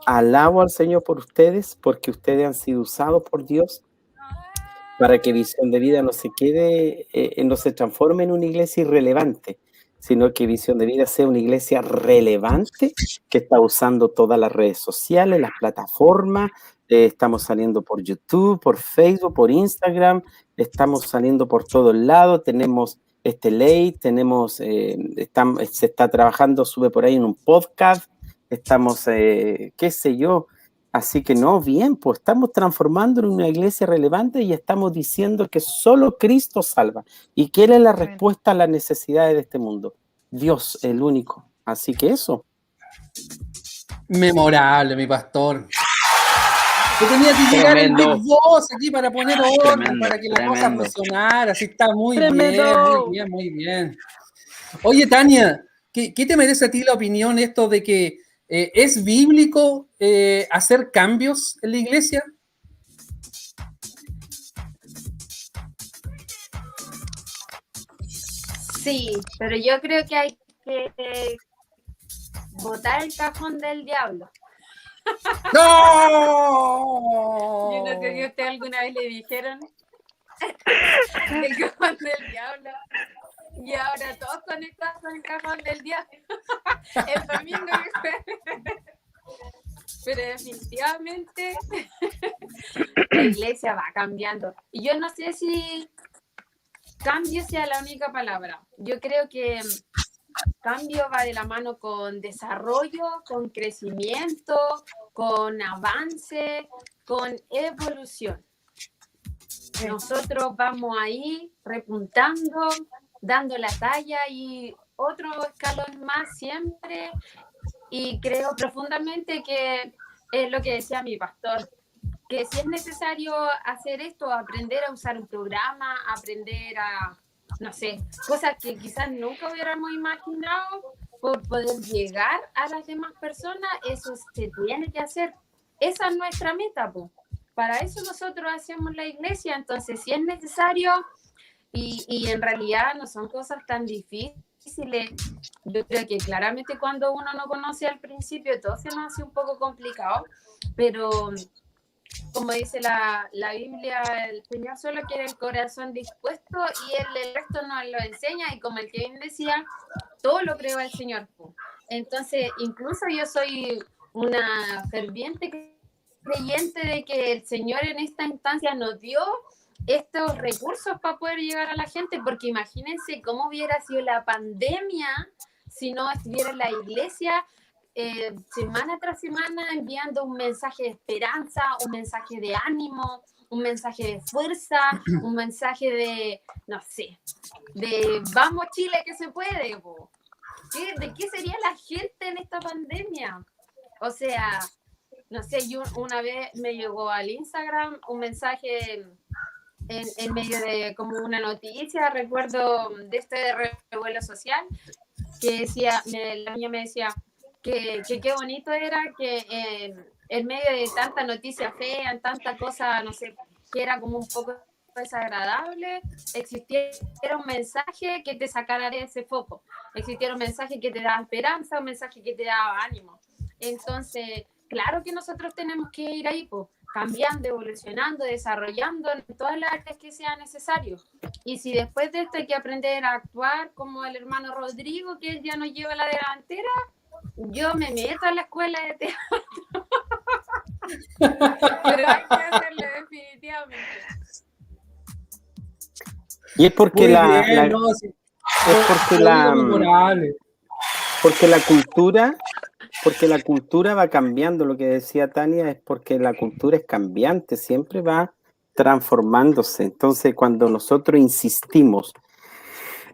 alabo al Señor por ustedes, porque ustedes han sido usados por Dios para que Visión de Vida no se quede, no se transforme en una iglesia irrelevante, sino que Visión de Vida sea una iglesia relevante que está usando todas las redes sociales, las plataformas. Estamos saliendo por YouTube, por Facebook, por Instagram, estamos saliendo por todos lados, tenemos ley, se está trabajando, sube por ahí en un podcast, estamos, qué sé yo, así que no, bien, pues estamos transformando en una iglesia relevante y estamos diciendo que solo Cristo salva. ¿Y qué es la respuesta a las necesidades de este mundo? Dios, el único. Así que eso. Memorable, mi pastor. Yo tenía que llegar el Big Boss aquí para poner orden, para que la cosa funcionara. Así está muy bien, muy bien. Oye, Tania, ¿qué te merece a ti la opinión esto de que es bíblico hacer cambios en la iglesia? Sí, pero yo creo que hay que botar el cajón del diablo. ¡No! Yo no sé si a usted alguna vez le dijeron el cajón del diablo. Y ahora todos conectados con el cajón del diablo. El domingo. Pero definitivamente la iglesia va cambiando. Y yo no sé si cambio sea la única palabra. Yo creo que cambio va de la mano con desarrollo, con crecimiento, con avance, con evolución. Nosotros vamos ahí repuntando, dando la talla y otro escalón más siempre. Y creo profundamente que es lo que decía mi pastor, que si es necesario hacer esto, aprender a usar un programa, aprender a, no sé, cosas que quizás nunca hubiéramos imaginado por poder llegar a las demás personas, eso se tiene que hacer. Esa es nuestra meta, po. Para eso nosotros hacemos la iglesia, entonces si es necesario y en realidad no son cosas tan difíciles. Yo creo que claramente cuando uno no conoce al principio todo se nos hace un poco complicado, pero como dice la Biblia, el Señor solo quiere el corazón dispuesto y el resto nos lo enseña, y como el Kevin decía, todo lo creó el Señor. Entonces, incluso yo soy una ferviente creyente de que el Señor en esta instancia nos dio estos recursos para poder llegar a la gente, porque imagínense cómo hubiera sido la pandemia si no estuviera en la iglesia semana tras semana enviando un mensaje de esperanza, un mensaje de ánimo, un mensaje de fuerza, un mensaje de, no sé, de vamos Chile que se puede. ¿De qué sería la gente en esta pandemia? O sea, no sé, yo una vez me llegó al Instagram un mensaje en medio de como una noticia, recuerdo de este revuelo social, que decía, la niña me decía que qué bonito era que en medio de tanta noticia fea, tanta cosa, no sé, que era como un poco desagradable, existiera un mensaje que te sacara de ese foco, existiera un mensaje que te daba esperanza, un mensaje que te daba ánimo. Entonces, claro que nosotros tenemos que ir ahí, cambiando, evolucionando, desarrollando en todas las áreas que sea necesario. Y si después de esto hay que aprender a actuar como el hermano Rodrigo, que él ya nos lleva la delantera, yo me meto a la escuela de teatro. Pero hay que hacerlo definitivamente. Y es porque Muy la, bien, la- no, sí. es porque Lo la, digo memorable. porque la cultura va cambiando. Lo que decía Tania es porque la cultura es cambiante, siempre va transformándose. Entonces, cuando nosotros insistimos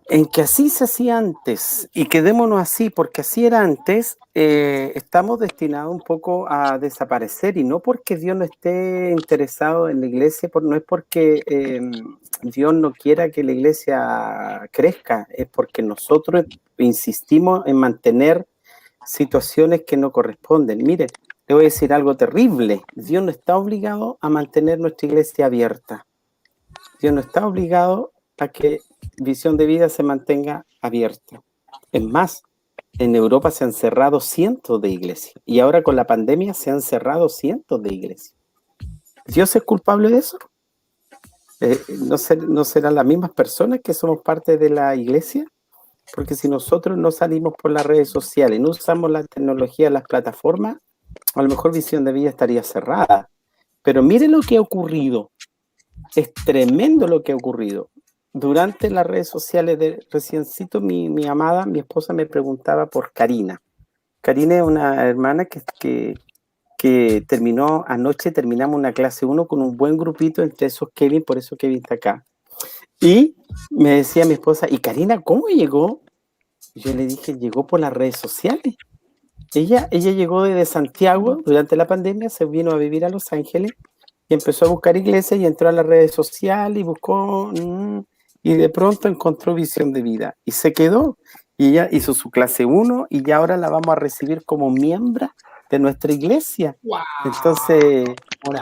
en que así se hacía antes y quedémonos así porque así era antes, estamos destinados un poco a desaparecer, y no porque Dios no esté interesado en la iglesia, no es porque Dios no quiera que la iglesia crezca, es porque nosotros insistimos en mantener situaciones que no corresponden. Miren, le voy a decir algo terrible: Dios no está obligado a mantener nuestra iglesia abierta. Dios no está obligado a que Visión de Vida se mantenga abierta. Es más, en Europa se han cerrado cientos de iglesias, y ahora con la pandemia se han cerrado cientos de iglesias. ¿Dios es culpable de eso? ¿No serán las mismas personas que somos parte de la iglesia? Porque si nosotros no salimos por las redes sociales, no usamos la tecnología, las plataformas, a lo mejor Visión de Vida estaría cerrada. Pero mire lo que ha ocurrido. Es tremendo lo que ha ocurrido. Durante las redes sociales, reciencito, mi amada, mi esposa me preguntaba por Karina. Karina es una hermana que terminamos una clase 1 con un buen grupito, entre esos Kevin, por eso Kevin está acá. Y me decía mi esposa, ¿y Karina cómo llegó? Y yo le dije, llegó por las redes sociales. Ella llegó desde Santiago durante la pandemia, se vino a vivir a Los Ángeles y empezó a buscar iglesias y entró a las redes sociales y buscó, y de pronto encontró Visión de Vida y se quedó. Y ella hizo su clase 1 y ya ahora la vamos a recibir como miembro de nuestra iglesia. Wow. Entonces,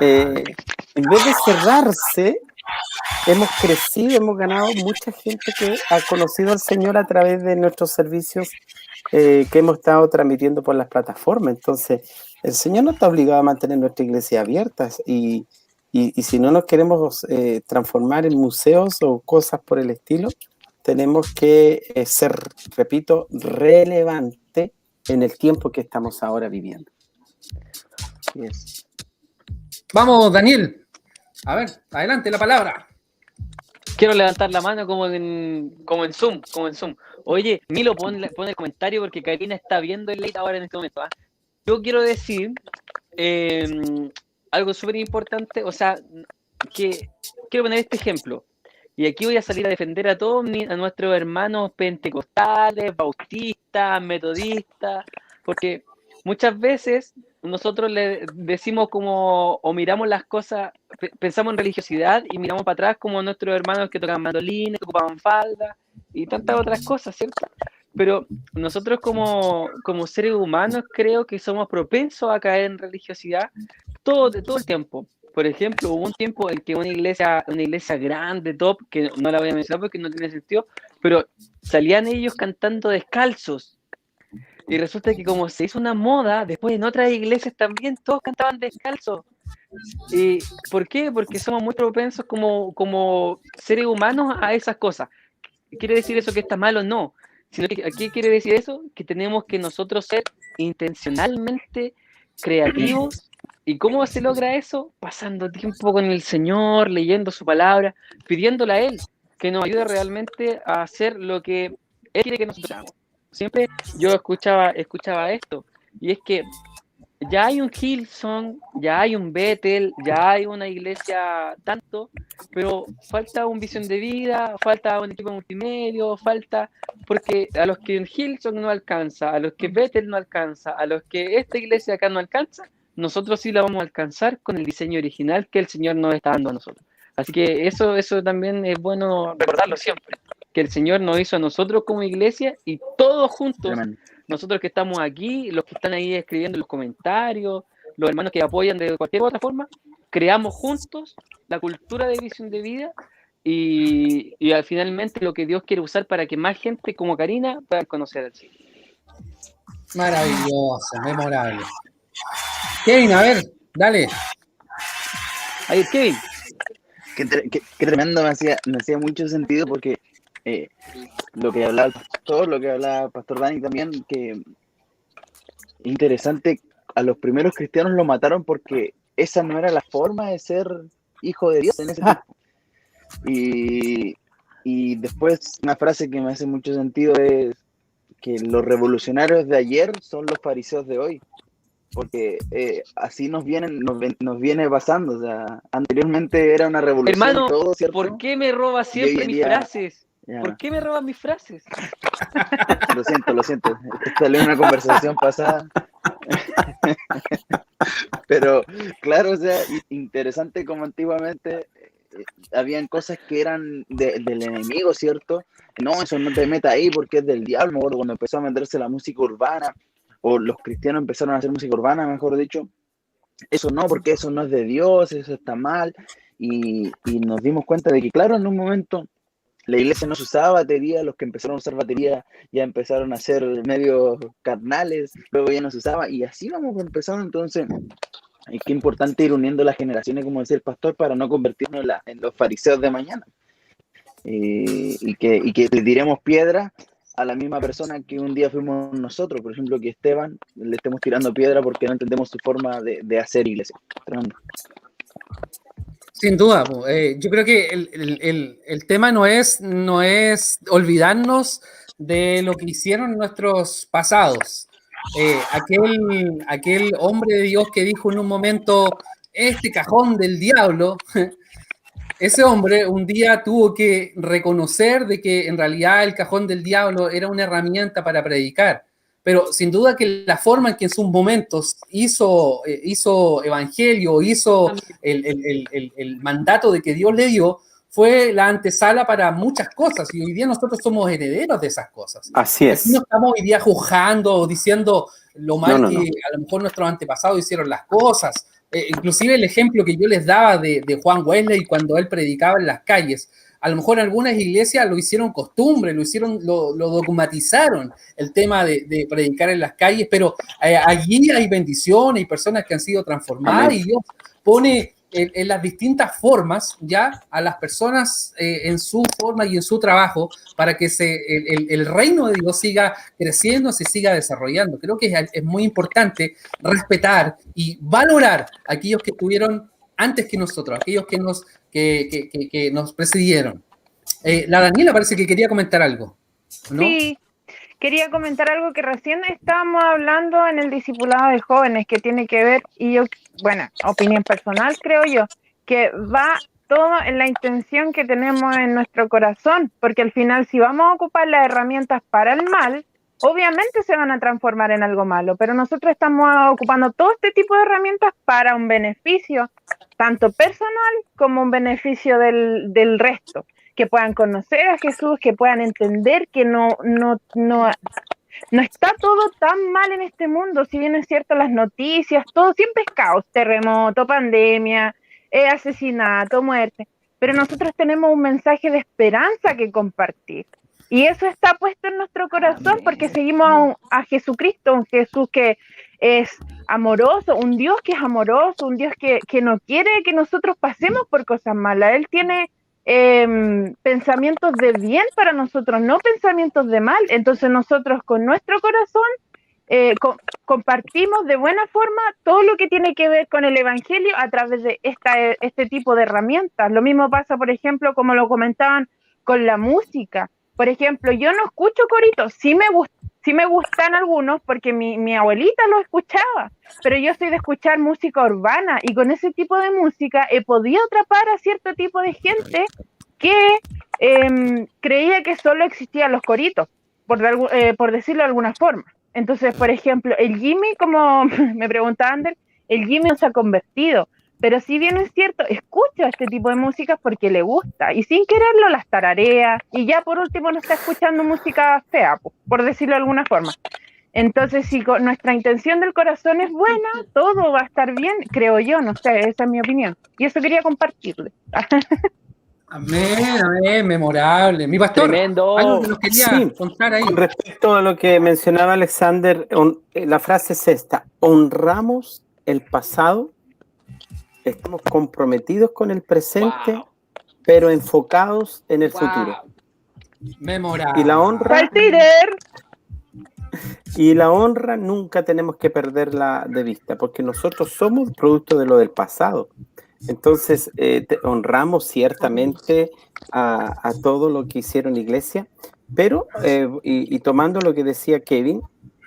en vez de cerrarse, hemos crecido, hemos ganado mucha gente que ha conocido al Señor a través de nuestros servicios que hemos estado transmitiendo por las plataformas. Entonces, el Señor no está obligado a mantener nuestra iglesia abierta, y si no nos queremos transformar en museos o cosas por el estilo, tenemos que ser, repito, relevante en el tiempo que estamos ahora viviendo. Yes. Vamos, Daniel. A ver, adelante la palabra. Quiero levantar la mano como en Zoom. Oye, Milo, pon el comentario porque Karina está viendo el late ahora en este momento. ¿Ah? Yo quiero decir algo súper importante, o sea, que quiero poner este ejemplo. Y aquí voy a salir a defender a todos a nuestros hermanos pentecostales, bautistas, metodistas, porque muchas veces nosotros le decimos como, o miramos las cosas, pensamos en religiosidad y miramos para atrás como nuestros hermanos que tocaban mandolina, que ocupaban falda y tantas otras cosas, ¿cierto? Pero nosotros como seres humanos creo que somos propensos a caer en religiosidad todo el tiempo. Por ejemplo, hubo un tiempo en que una iglesia grande, top, que no la voy a mencionar porque no tiene sentido, pero salían ellos cantando descalzos. Y resulta que como se hizo una moda, después en otras iglesias también todos cantaban descalzos. ¿Y por qué? Porque somos muy propensos como seres humanos a esas cosas. ¿Quiere decir eso que está mal o no? Sino que aquí quiere decir eso, que tenemos que nosotros ser intencionalmente creativos. ¿Y cómo se logra eso? Pasando tiempo con el Señor, leyendo su palabra, pidiéndole a Él que nos ayude realmente a hacer lo que Él quiere que nosotros hagamos. Siempre yo escuchaba esto, y es que ya hay un Hillsong, ya hay un Bethel, ya hay una iglesia tanto, pero falta un Visión de Vida, falta un equipo multimedia, porque a los que en Hillsong no alcanza, a los que Bethel no alcanza, a los que esta iglesia acá no alcanza, nosotros sí la vamos a alcanzar con el diseño original que el Señor nos está dando a nosotros. Así que eso también es bueno recordarlo siempre, que el Señor nos hizo a nosotros como iglesia y todos juntos, nosotros que estamos aquí, los que están ahí escribiendo los comentarios, los hermanos que apoyan de cualquier otra forma, creamos juntos la cultura de Visión de Vida y finalmente lo que Dios quiere usar para que más gente como Karina pueda conocer al Señor. Maravilloso, memorable. Kevin, a ver, dale. Ahí, Kevin. Qué tremendo, me hacía mucho sentido porque lo que hablaba el pastor, lo que hablaba el pastor Dani también, que interesante, a los primeros cristianos lo mataron porque esa no era la forma de ser hijo de Dios en ese tiempo. Y después una frase que me hace mucho sentido es que los revolucionarios de ayer son los fariseos de hoy, porque así nos viene pasando. O sea, anteriormente era una revolución. Hermano, todo, ¿cierto? ¿por qué me robas siempre mis frases? Ya. ¿Por qué me robas mis frases? Lo siento. Esta es una conversación pasada. Pero, claro, o sea, interesante como antiguamente habían cosas que eran del enemigo, ¿cierto? No, eso no te metas ahí porque es del diablo. Me acuerdo cuando empezó a meterse la música urbana, o los cristianos empezaron a hacer música urbana, mejor dicho. Eso no, porque eso no es de Dios, eso está mal. Y nos dimos cuenta de que, claro, en un momento la iglesia no se usaba batería, los que empezaron a usar batería ya empezaron a ser medios carnales, luego ya no se usaba, y así vamos empezando. Entonces, es que importante ir uniendo las generaciones, como decía el pastor, para no convertirnos en los fariseos de mañana. Y que le tiremos piedra a la misma persona que un día fuimos nosotros. Por ejemplo, que Esteban le estemos tirando piedra porque no entendemos su forma de hacer iglesia. Tremendo. Sin duda, yo creo que el tema no es olvidarnos de lo que hicieron nuestros pasados. Aquel hombre de Dios que dijo en un momento, este cajón del diablo, ese hombre un día tuvo que reconocer de que en realidad el cajón del diablo era una herramienta para predicar. Pero sin duda que la forma en que en sus momentos hizo evangelio, hizo el mandato de que Dios le dio, fue la antesala para muchas cosas. Y hoy día nosotros somos herederos de esas cosas. Así es. No estamos hoy día juzgando o diciendo lo mal que a lo mejor nuestros antepasados hicieron las cosas. Inclusive el ejemplo que yo les daba de Juan Wesley cuando él predicaba en las calles. A lo mejor algunas iglesias lo hicieron costumbre, lo dogmatizaron, el tema de predicar en las calles, pero allí hay bendiciones y personas que han sido transformadas. Amén. Y Dios pone en las distintas formas ya a las personas en su forma y en su trabajo para que el reino de Dios siga creciendo, se siga desarrollando. Creo que es muy importante respetar y valorar a aquellos que estuvieron antes que nosotros, aquellos que nos precedieron. La Daniela parece que quería comentar algo, ¿no? Sí, quería comentar algo que recién estábamos hablando en el discipulado de jóvenes, que tiene que ver, y yo, bueno, opinión personal creo yo, que va todo en la intención que tenemos en nuestro corazón, porque al final si vamos a ocupar las herramientas para el mal, obviamente se van a transformar en algo malo, pero nosotros estamos ocupando todo este tipo de herramientas para un beneficio, tanto personal como un beneficio del resto, que puedan conocer a Jesús, que puedan entender que no está todo tan mal en este mundo. Si bien es cierto, las noticias, todo siempre es caos, terremoto, pandemia, asesinato, muerte, pero nosotros tenemos un mensaje de esperanza que compartir. Y eso está puesto en nuestro corazón porque seguimos a Jesucristo, un Jesús que es amoroso, un Dios que es amoroso, un Dios que no quiere que nosotros pasemos por cosas malas. Él tiene pensamientos de bien para nosotros, no pensamientos de mal. Entonces nosotros con nuestro corazón compartimos de buena forma todo lo que tiene que ver con el Evangelio a través de este tipo de herramientas. Lo mismo pasa, por ejemplo, como lo comentaban con la música. Por ejemplo, yo no escucho coritos, sí me gustan algunos porque mi abuelita lo escuchaba, pero yo soy de escuchar música urbana y con ese tipo de música he podido atrapar a cierto tipo de gente que creía que solo existían los coritos, por decirlo de alguna forma. Entonces, por ejemplo, el Jimmy, como me preguntaba Ander, el Jimmy no se ha convertido. Pero si bien es cierto, escucha este tipo de música porque le gusta y sin quererlo las tararea y ya por último no está escuchando música fea, por decirlo de alguna forma. Entonces, si nuestra intención del corazón es buena, todo va a estar bien, creo yo, no sé, esa es mi opinión. Y eso quería compartirle. Amén, memorable. Mi pastor, tremendo. Algo que nos quería contar ahí. Con respecto a lo que mencionaba Alexander, la frase es esta: honramos el pasado estamos comprometidos con el presente, Wow. pero enfocados en el futuro. Memorable. Y la honra, ¡Saltider! y la honra nunca tenemos que perderla de vista, porque nosotros somos producto de lo del pasado. Entonces, honramos ciertamente a todo lo que hicieron iglesia, pero, y tomando lo que decía Kevin,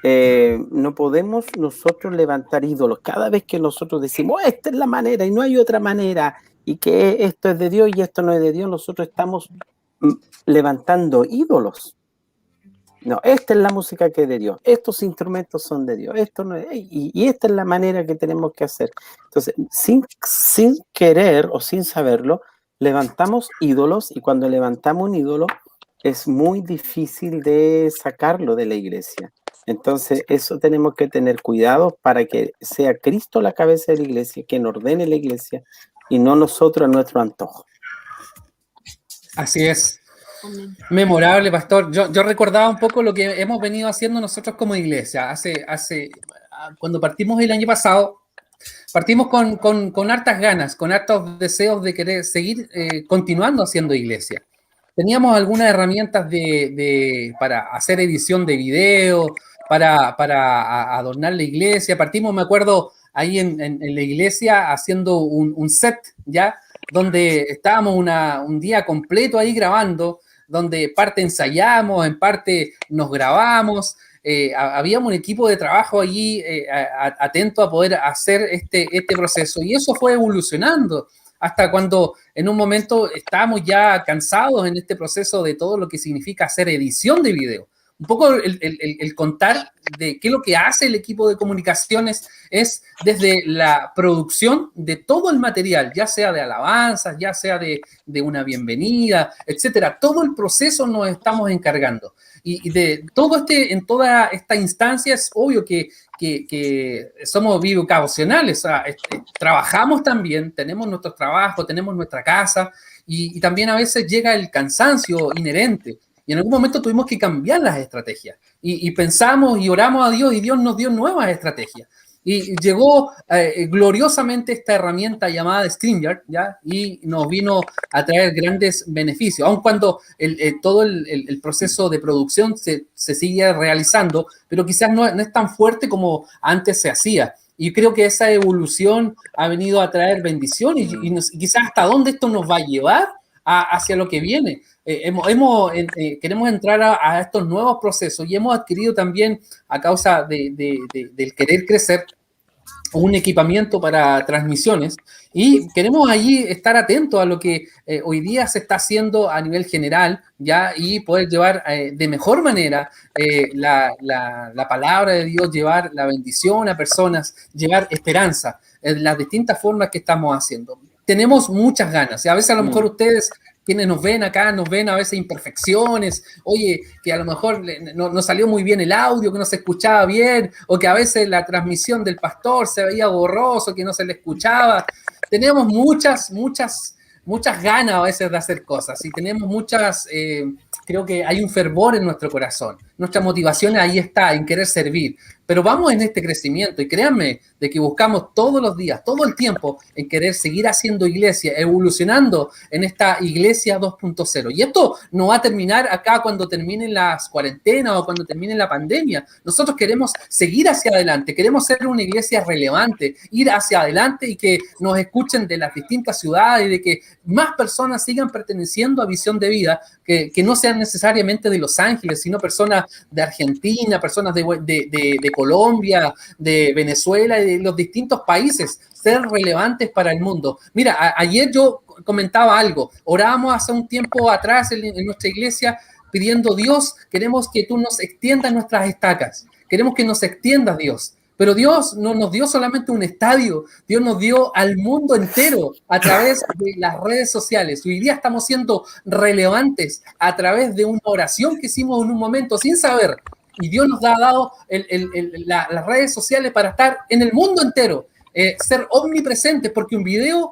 no podemos nosotros levantar ídolos. Cada vez que nosotros decimos, esta es la manera y no hay otra manera, y que esto es de Dios y esto no es de Dios, nosotros estamos levantando ídolos. No, esta es la música que es de Dios, estos instrumentos son de Dios, esto no es, y esta es la manera que tenemos que hacer. Entonces, sin querer o sin saberlo, levantamos ídolos, y cuando levantamos un ídolo es muy difícil de sacarlo de la iglesia. Entonces, eso tenemos que tener cuidado para que sea Cristo la cabeza de la iglesia, quien ordene la iglesia, y no nosotros a nuestro antojo. Así es. Memorable, pastor. Yo recordaba un poco lo que hemos venido haciendo nosotros como iglesia. Cuando partimos el año pasado, partimos con hartas ganas, con hartos deseos de querer seguir continuando haciendo iglesia. Teníamos algunas herramientas para hacer edición de video, para adornar la iglesia. Partimos, me acuerdo, ahí en la iglesia haciendo un set, ¿ya? Donde estábamos un día completo ahí grabando, donde parte ensayamos, en parte nos grabamos. Habíamos un equipo de trabajo allí atento a poder hacer este proceso, y eso fue evolucionando hasta cuando en un momento estábamos ya cansados en este proceso de todo lo que significa hacer edición de video. Un poco el contar de qué es lo que hace el equipo de comunicaciones es desde la producción de todo el material, ya sea de alabanzas, ya sea de una bienvenida, etcétera. Todo el proceso nos estamos encargando. Y de todo en toda esta instancia es obvio que somos bivocacionales, o sea, trabajamos también, tenemos nuestro trabajo, tenemos nuestra casa, y también a veces llega el cansancio inherente. Y en algún momento tuvimos que cambiar las estrategias. Y pensamos y oramos a Dios, y Dios nos dio nuevas estrategias. Y llegó gloriosamente esta herramienta llamada StreamYard, ¿ya? Y nos vino a traer grandes beneficios, aun cuando todo el proceso de producción se sigue realizando, pero quizás no es tan fuerte como antes se hacía. Y creo que esa evolución ha venido a traer bendición, y quizás hasta dónde esto nos va a llevar hacia lo que viene. Queremos entrar a estos nuevos procesos, y hemos adquirido también, a causa del querer crecer, un equipamiento para transmisiones, y queremos allí estar atentos a lo que hoy día se está haciendo a nivel general, ya, y poder llevar de mejor manera la palabra de Dios, llevar la bendición a personas, llevar esperanza en las distintas formas que estamos haciendo. Tenemos muchas ganas, y a veces a lo mejor ustedes, quienes nos ven acá, nos ven a veces imperfecciones, oye, que a lo mejor no salió muy bien el audio, que no se escuchaba bien, o que a veces la transmisión del pastor se veía borroso, que no se le escuchaba. Tenemos muchas ganas a veces de hacer cosas, y tenemos creo que hay un fervor en nuestro corazón. Nuestra motivación ahí está, en querer servir. Pero vamos en este crecimiento, y créanme de que buscamos todos los días, todo el tiempo, en querer seguir haciendo iglesia, evolucionando en esta iglesia 2.0. Y esto no va a terminar acá cuando terminen las cuarentenas o cuando termine la pandemia. Nosotros queremos seguir hacia adelante, queremos ser una iglesia relevante, ir hacia adelante, y que nos escuchen de las distintas ciudades, y de que más personas sigan perteneciendo a Visión de Vida, que no sean necesariamente de Los Ángeles, sino personas de Argentina, personas de Colombia, de Venezuela y de los distintos países, ser relevantes para el mundo. Mira, ayer yo comentaba algo, orábamos hace un tiempo atrás en nuestra iglesia pidiendo: Dios, queremos que tú nos extiendas nuestras estacas, queremos que nos extiendas, Dios. Pero Dios no nos dio solamente un estadio, Dios nos dio al mundo entero a través de las redes sociales. Hoy día estamos siendo relevantes a través de una oración que hicimos en un momento sin saber. Y Dios nos ha dado las redes sociales para estar en el mundo entero, ser omnipresentes, porque un video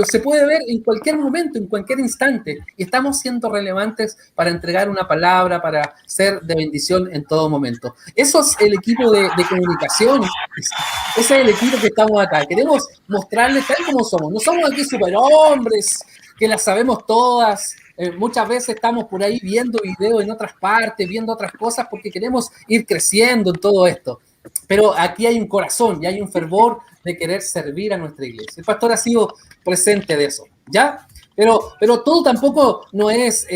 se puede ver en cualquier momento, en cualquier instante, y estamos siendo relevantes para entregar una palabra, para ser de bendición en todo momento. Eso es el equipo de comunicación, ese es el equipo que estamos acá. Queremos mostrarles tal como somos. No somos aquí superhombres, que las sabemos todas. Muchas veces estamos por ahí viendo videos en otras partes, viendo otras cosas, porque queremos ir creciendo en todo esto. Pero aquí hay un corazón y hay un fervor de querer servir a nuestra iglesia. El pastor ha sido presente de eso, ¿ya? Pero todo tampoco no es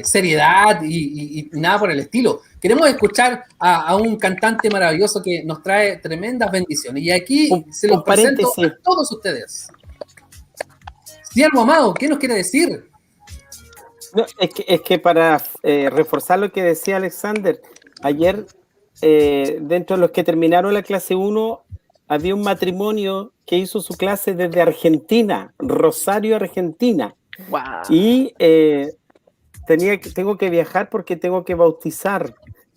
seriedad y nada por el estilo. Queremos escuchar a un cantante maravilloso que nos trae tremendas bendiciones. Y aquí se los presento a todos ustedes. Siervo amado, ¿qué nos quiere decir? No, es que para reforzar lo que decía Alexander, ayer dentro de los que terminaron la clase 1 había un matrimonio que hizo su clase desde Argentina, Rosario, Argentina. Wow. Y tengo que viajar porque tengo que bautizar.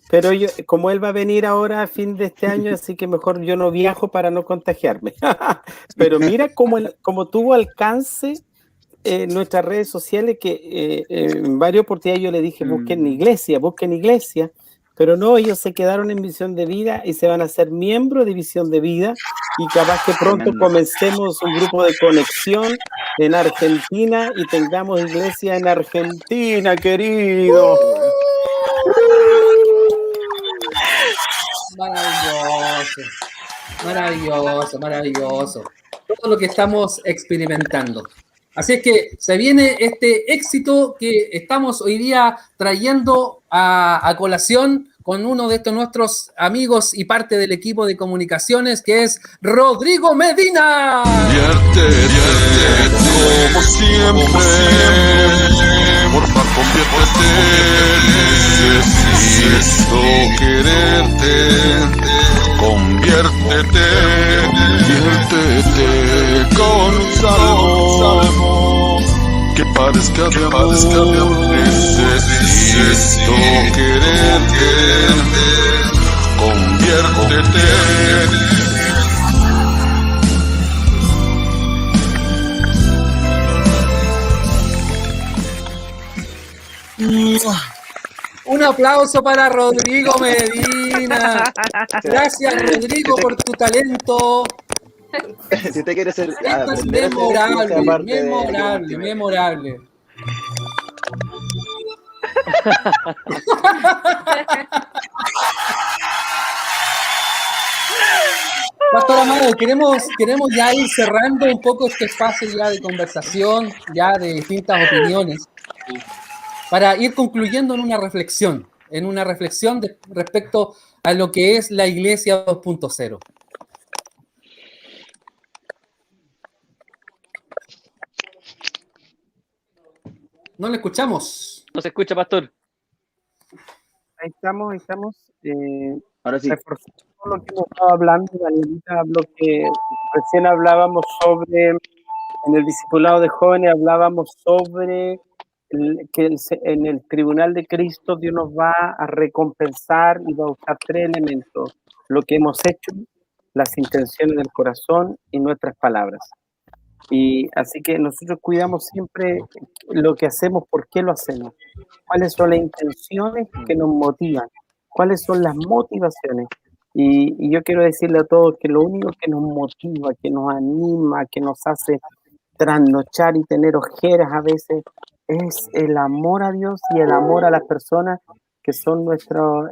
Pero como él va a venir ahora a fin de este año, así que mejor yo no viajo para no contagiarme. Pero mira cómo tuvo alcance nuestras redes sociales, que en varias oportunidades yo le dije, busquen iglesia, pero no, ellos se quedaron en Visión de Vida y se van a hacer miembros de Visión de Vida, y capaz que pronto comencemos un grupo de conexión en Argentina y tengamos iglesia en Argentina, querido. Maravilloso. Todo lo que estamos experimentando. Así es que se viene este éxito que estamos hoy día trayendo a colación con uno de estos nuestros amigos y parte del equipo de comunicaciones, que es Rodrigo Medina. Conviértete como siempre, por favor, conviértete, necesito quererte. Conviértete con un salmo que parezca de amor. Necesito quererte. Conviértete. Un aplauso para Rodrigo Medina. Gracias, Rodrigo, por tu talento. Si usted quiere ser Esto es memorable. Pastor Amado, queremos ya ir cerrando un poco este espacio ya de conversación, ya de distintas opiniones, para ir concluyendo en una reflexión respecto a lo que es la Iglesia 2.0. No le escuchamos. No se escucha, pastor. Ahí estamos. Ahora sí. Reforzando lo que hemos estado hablando, Danielita habló que recién hablábamos sobre, en el discipulado de jóvenes hablábamos sobre que en el tribunal de Cristo Dios nos va a recompensar y va a usar 3 elementos: lo que hemos hecho, las intenciones del corazón y nuestras palabras. Y así que nosotros cuidamos siempre lo que hacemos, por qué lo hacemos, cuáles son las intenciones que nos motivan, cuáles son las motivaciones. Y yo quiero decirle a todos que lo único que nos motiva, que nos anima, que nos hace trasnochar y tener ojeras a veces, es el amor a Dios y el amor a las personas, que son nuestros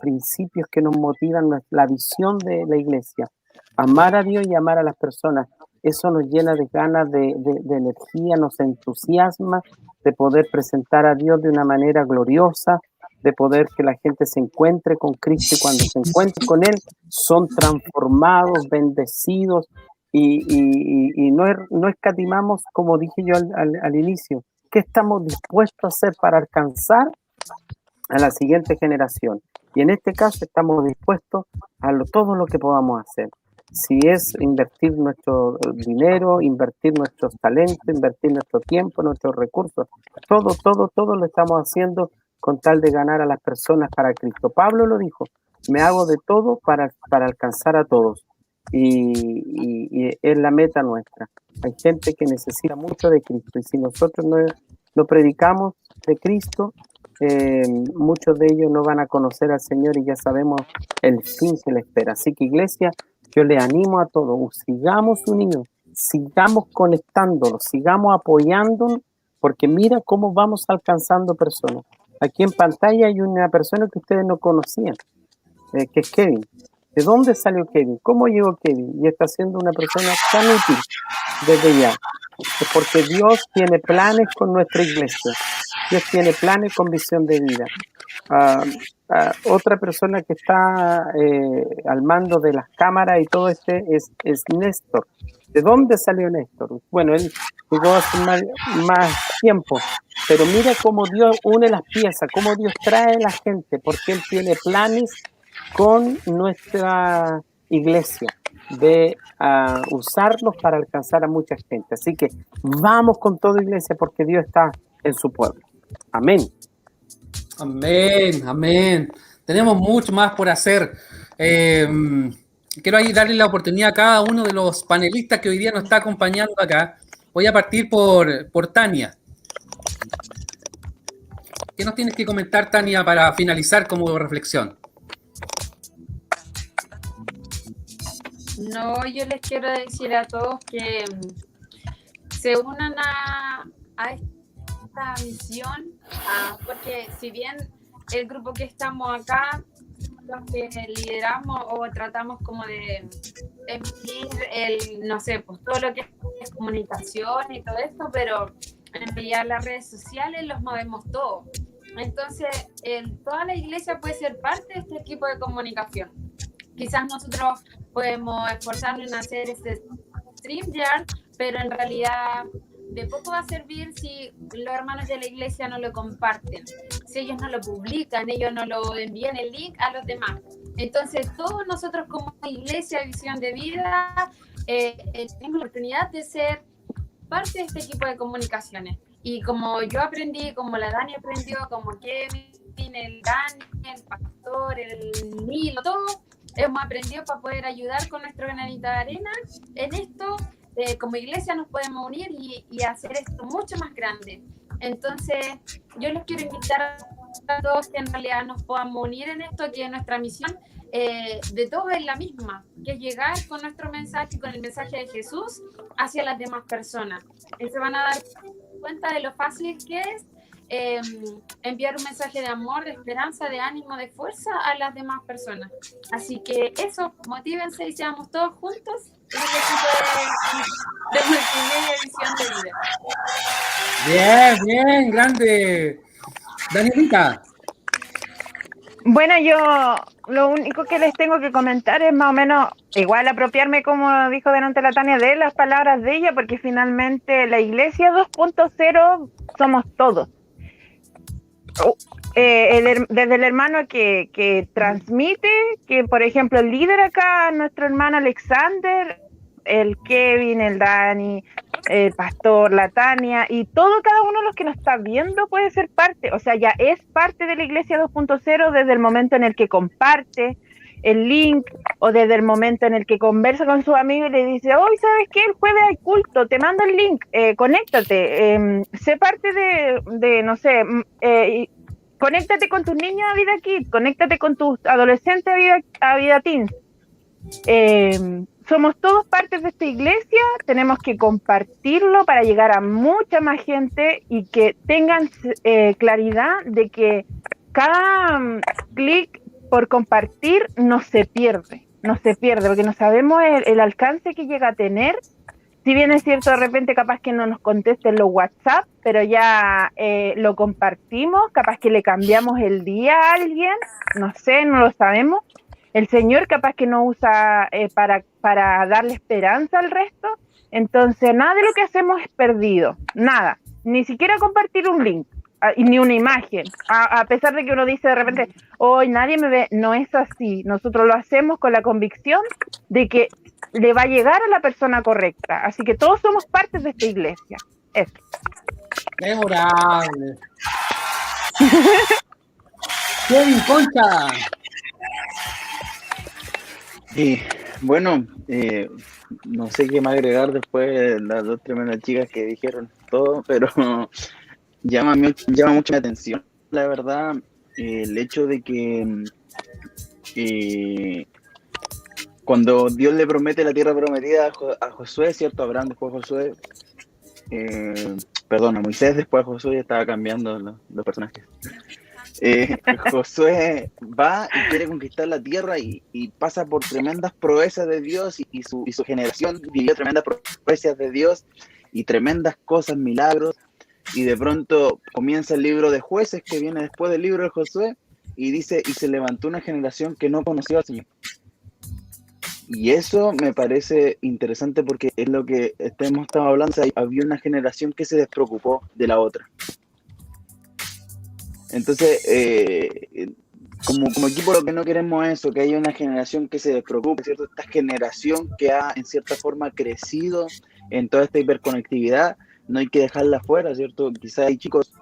principios que nos motivan, la visión de la iglesia. Amar a Dios y amar a las personas, eso nos llena de ganas, de energía, nos entusiasma de poder presentar a Dios de una manera gloriosa, de poder que la gente se encuentre con Cristo, y cuando se encuentre con Él son transformados, bendecidos, y no escatimamos, como dije yo al inicio. ¿Qué estamos dispuestos a hacer para alcanzar a la siguiente generación? Y en este caso estamos dispuestos a todo lo que podamos hacer. Si es invertir nuestro dinero, invertir nuestros talentos, invertir nuestro tiempo, nuestros recursos, todo lo estamos haciendo con tal de ganar a las personas para Cristo. Pablo lo dijo: me hago de todo para alcanzar a todos. y es la meta nuestra. Hay gente que necesita mucho de Cristo y si nosotros no predicamos de Cristo, muchos de ellos no van a conocer al Señor y ya sabemos el fin que le espera. Así que iglesia, yo le animo a todos, sigamos unidos, sigamos conectándonos, sigamos apoyándonos, porque mira cómo vamos alcanzando personas. Aquí en pantalla hay una persona que ustedes no conocían, que es Kevin. ¿De dónde salió Kevin? ¿Cómo llegó Kevin? Y está siendo una persona tan útil desde ya. Es porque Dios tiene planes con nuestra iglesia. Dios tiene planes con visión de vida. Otra persona que está al mando de las cámaras y todo es Néstor. ¿De dónde salió Néstor? Bueno, él llegó hace más tiempo, pero mira cómo Dios une las piezas, cómo Dios trae a la gente, porque Él tiene planes con nuestra iglesia de usarlos para alcanzar a mucha gente. Así que vamos con toda iglesia porque Dios está en su pueblo. Amén. Amén, amén. Tenemos mucho más por hacer. Quiero ahí darle la oportunidad a cada uno de los panelistas que hoy día nos está acompañando acá. Voy a partir por Tania. ¿Qué nos tienes que comentar, Tania, para finalizar como reflexión? No, yo les quiero decir a todos que se unan a esta misión, porque si bien el grupo que estamos acá, los que lideramos o tratamos como de emitir no sé, pues todo lo que es comunicación y todo esto, pero en realidad las redes sociales los movemos todos. Entonces, toda la iglesia puede ser parte de este equipo de comunicación. Quizás nosotros podemos esforzarnos en hacer este StreamYard, pero en realidad de poco va a servir si los hermanos de la iglesia no lo comparten, si ellos no lo publican, ellos no lo envían el link a los demás. Entonces todos nosotros como iglesia Visión de Vida tenemos la oportunidad de ser parte de este equipo de comunicaciones. Y como yo aprendí, como la Dani aprendió, como Kevin, el Dani, el pastor, el Nilo, todos hemos aprendido para poder ayudar con nuestro granito de arena en esto. Como iglesia nos podemos unir y hacer esto mucho más grande. Entonces, yo les quiero invitar a todos que en realidad nos podamos unir en esto, que nuestra misión de todos es la misma, que es llegar con nuestro mensaje, con el mensaje de Jesús hacia las demás personas. Y se van a dar cuenta de lo fácil que es enviar un mensaje de amor, de esperanza, de ánimo, de fuerza a las demás personas. Así que eso, motívense y seamos todos juntos en el equipo de Multimedia Visión de Vida. Bien, bien, grande. Danielita. Bueno, yo lo único que les tengo que comentar es más o menos igual apropiarme, como dijo delante la Tania, de las palabras de ella, porque finalmente la iglesia 2.0 somos todos. Desde el hermano que transmite, que por ejemplo el líder acá, nuestro hermano Alexander, el Kevin, el Dani, el pastor, la Tania, y cada uno de los que nos está viendo puede ser parte, o sea, ya es parte de la iglesia 2.0 desde el momento en el que comparte el link, o desde el momento en el que conversa con su amigo y le dice, hoy ¿sabes qué? El jueves hay culto, te mando el link, conéctate, sé parte de no sé, conéctate con tus niños a Vida Kids, conéctate con tus adolescentes a Vida Teens. Somos todos partes de esta iglesia, tenemos que compartirlo para llegar a mucha más gente y que tengan claridad de que cada clic por compartir no se pierde, porque no sabemos el alcance que llega a tener. Si bien es cierto, de repente capaz que no nos contesten los WhatsApp, pero ya lo compartimos, capaz que le cambiamos el día a alguien, no sé, no lo sabemos. El Señor capaz que no usa para darle esperanza al resto. Entonces, nada de lo que hacemos es perdido, nada, ni siquiera compartir un link. Ni una imagen, a pesar de que uno dice de repente, hoy nadie me ve, no es así, nosotros lo hacemos con la convicción de que le va a llegar a la persona correcta, así que todos somos partes de esta iglesia. Eso. Memorable. Kevin, Concha. Sí, Bueno, no sé qué más agregar después de las dos tremendas chicas que dijeron todo, pero llama mucho mi atención, la verdad, el hecho de que cuando Dios le promete la tierra prometida a Josué, ¿cierto? Abraham después Josué, perdón, a Moisés después Josué, estaba cambiando los personajes. Josué va y quiere conquistar la tierra y pasa por tremendas proezas de Dios y su generación vivió tremendas proezas de Dios y tremendas cosas, milagros, y de pronto comienza el libro de Jueces que viene después del libro de Josué y dice, y se levantó una generación que no conoció al Señor. Y eso me parece interesante porque es lo que hemos estado hablando, o sea, había una generación que se despreocupó de la otra. Entonces, como equipo lo que no queremos es eso, que haya una generación que se despreocupe, ¿cierto? Esta generación que ha en cierta forma crecido en toda esta hiperconectividad, no hay que dejarla fuera, ¿cierto? Quizá hay chicos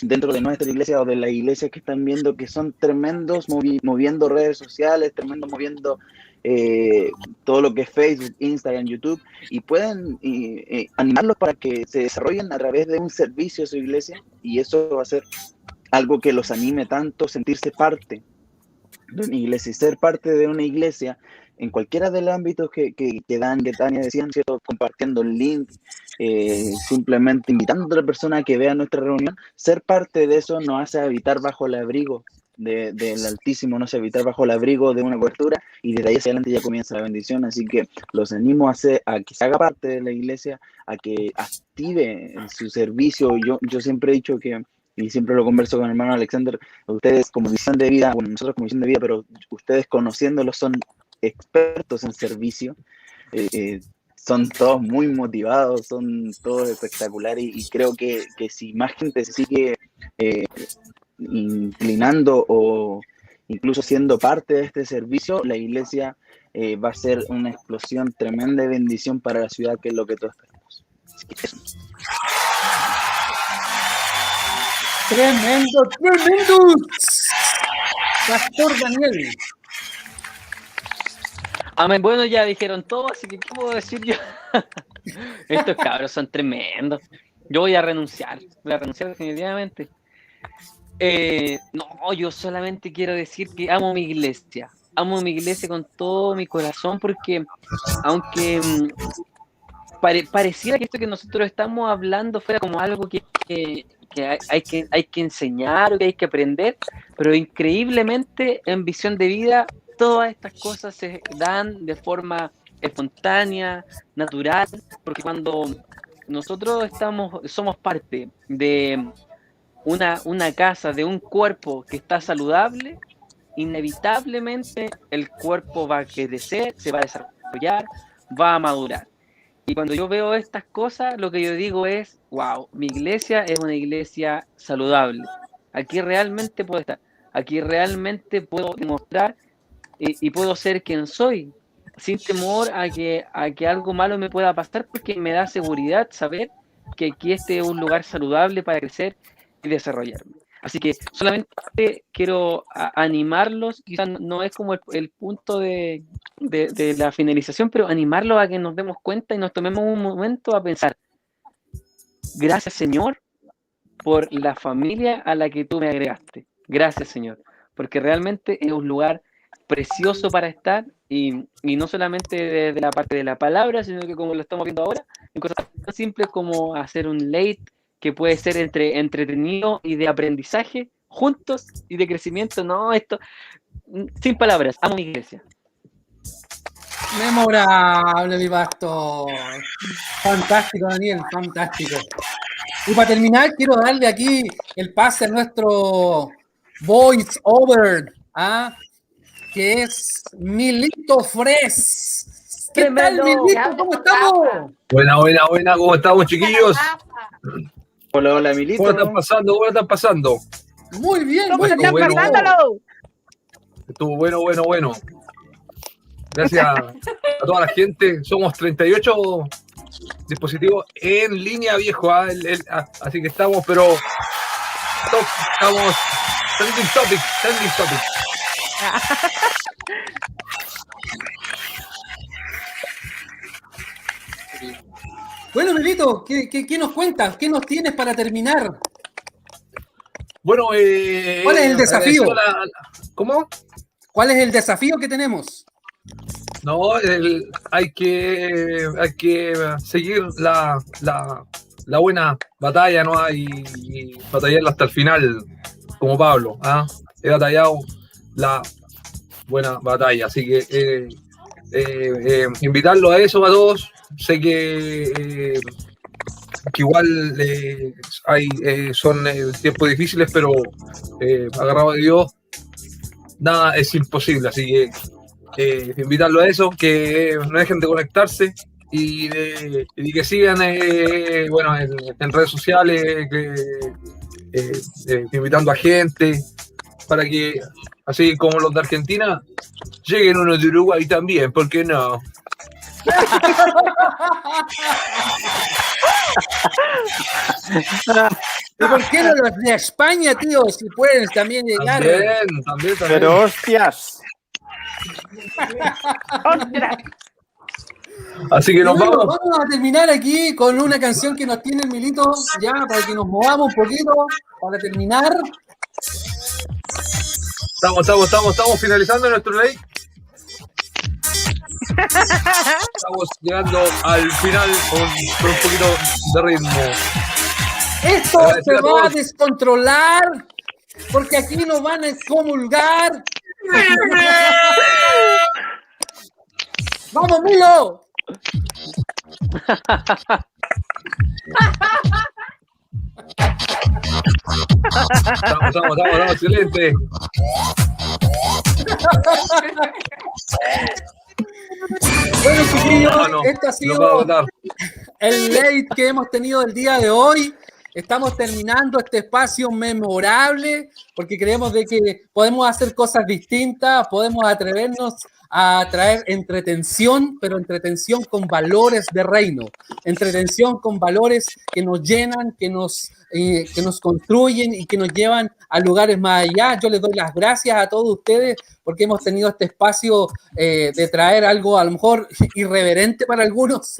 dentro de nuestra iglesia o de las iglesias que están viendo que son tremendos moviendo redes sociales, tremendos moviendo todo lo que es Facebook, Instagram, YouTube, y pueden animarlos para que se desarrollen a través de un servicio a su iglesia, y eso va a ser algo que los anime tanto, sentirse parte de una iglesia y ser parte de una iglesia en cualquiera de los ámbitos que Dan, que Tania decían, ¿cierto? Compartiendo el link, simplemente invitando a otra persona a que vea nuestra reunión. Ser parte de eso nos hace habitar bajo el abrigo del Altísimo, nos hace habitar bajo el abrigo de una cobertura, y desde ahí hacia adelante ya comienza la bendición. Así que los animo a que se haga parte de la iglesia, a que active su servicio. Yo siempre he dicho que, y siempre lo converso con el hermano Alexander, ustedes como misión de vida, bueno, nosotros como misión de vida, pero ustedes conociéndolos son expertos en servicio, son todos muy motivados, son todos espectaculares, y creo que si más gente se sigue inclinando o incluso siendo parte de este servicio, la iglesia va a ser una explosión tremenda de bendición para la ciudad, que es lo que todos esperamos. Así que eso. Tremendo. Pastor Daniel. Amén. Bueno, ya dijeron todo, así que ¿qué puedo decir yo? Estos cabros son tremendos. Yo voy a renunciar definitivamente. No, yo solamente quiero decir que amo mi iglesia con todo mi corazón, porque aunque pareciera que esto que nosotros estamos hablando fuera como algo que hay que enseñar o que hay que aprender, pero increíblemente en Visión de Vida todas estas cosas se dan de forma espontánea, natural, porque cuando nosotros somos parte de una casa, de un cuerpo que está saludable, inevitablemente el cuerpo va a crecer, se va a desarrollar, va a madurar. Y cuando yo veo estas cosas, lo que yo digo es, wow, mi iglesia es una iglesia saludable. Aquí realmente puedo estar, aquí realmente puedo demostrar y puedo ser quien soy, sin temor a que algo malo me pueda pasar, porque me da seguridad saber que aquí este es un lugar saludable para crecer y desarrollarme. Así que solamente quiero animarlos, quizás no es como el punto de la finalización, pero animarlos a que nos demos cuenta y nos tomemos un momento a pensar: gracias, Señor, por la familia a la que tú me agregaste. Gracias, Señor, porque realmente es un lugar precioso para estar, y no solamente desde la parte de la palabra, sino que como lo estamos viendo ahora, en cosas tan simples como hacer un late que puede ser entretenido y de aprendizaje juntos y de crecimiento. No, esto, sin palabras, amo mi iglesia. Memorable, mi pastor. Fantástico, Daniel, fantástico. Y para terminar, quiero darle aquí el pase a nuestro voice over, que es Milito Fres. ¿Qué tal, Milito? ¿Cómo estamos? Buena, ¿cómo estamos, chiquillos? Hola, Milito. ¿Cómo están pasando? Muy bien, ¿Cómo muy están bien. pasándolo? Estuvo bueno. Gracias a toda la gente. Somos 38 dispositivos en línea, viejo. Así que estamos, pero estamos trending topic. sí. Bueno, Melito, ¿qué nos cuentas? ¿Qué nos tienes para terminar? Bueno, ¿Cuál es el desafío? ¿Cómo? ¿Cuál es el desafío que tenemos? No, hay que seguir la buena batalla, ¿no? Y batallarla hasta el final, como Pablo. ¿Ah? He batallado la buena batalla, así que invitarlo a eso a todos. Sé que igual son tiempos difíciles, pero agarrado de Dios, nada es imposible, así que invitarlo a eso, que no dejen de conectarse y que sigan en redes sociales, invitando a gente para que, así como los de Argentina, lleguen unos de Uruguay también, ¿por qué no? ¿Y por qué no los de España, tío? Si pueden también llegar. También. Pero hostias. ¡Ostras! Así que nos Bueno, vamos. vamos a terminar aquí con una canción que nos tiene el Milito, ya, para que nos movamos un poquito, para terminar. Estamos finalizando nuestro ley. Estamos llegando al final con un poquito de ritmo. Esto Gracias se a va a todos. descontrolar, porque aquí nos van a excomulgar. ¡Vamos, Milo! Estamos, excelente. Bueno, chiquillos, No, este ha no sido puedo votar. el late que hemos tenido el día de hoy. Estamos terminando este espacio memorable porque creemos de que podemos hacer cosas distintas, podemos atrevernos a traer entretención, pero entretención con valores de reino, entretención con valores que nos llenan, que nos construyen y que nos llevan a lugares más allá. Yo les doy las gracias a todos ustedes porque hemos tenido este espacio de traer algo a lo mejor irreverente para algunos,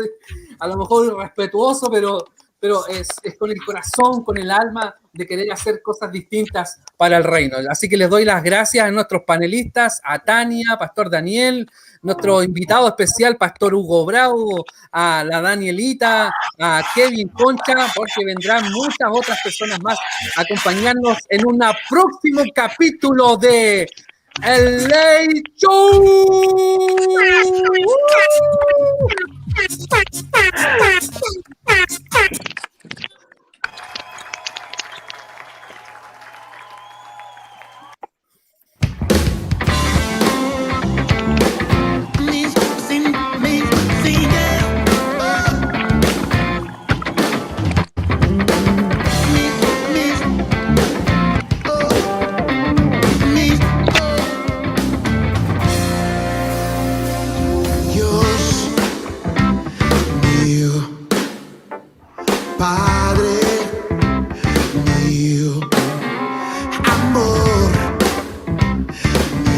a lo mejor irrespetuoso, pero es con el corazón, con el alma de querer hacer cosas distintas para el reino. Así que les doy las gracias a nuestros panelistas, a Tania, Pastor Daniel, nuestro invitado especial, Pastor Hugo Bravo, a la Danielita, a Kevin Concha, porque vendrán muchas otras personas más a acompañarnos en un próximo capítulo de El Late Show. Dios mío, Padre mío, amor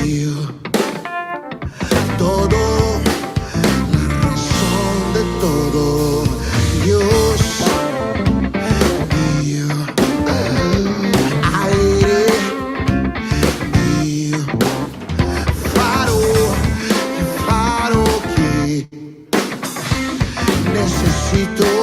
mío, todo, la razón de todo, Dios mío, aire mío, faro que necesito.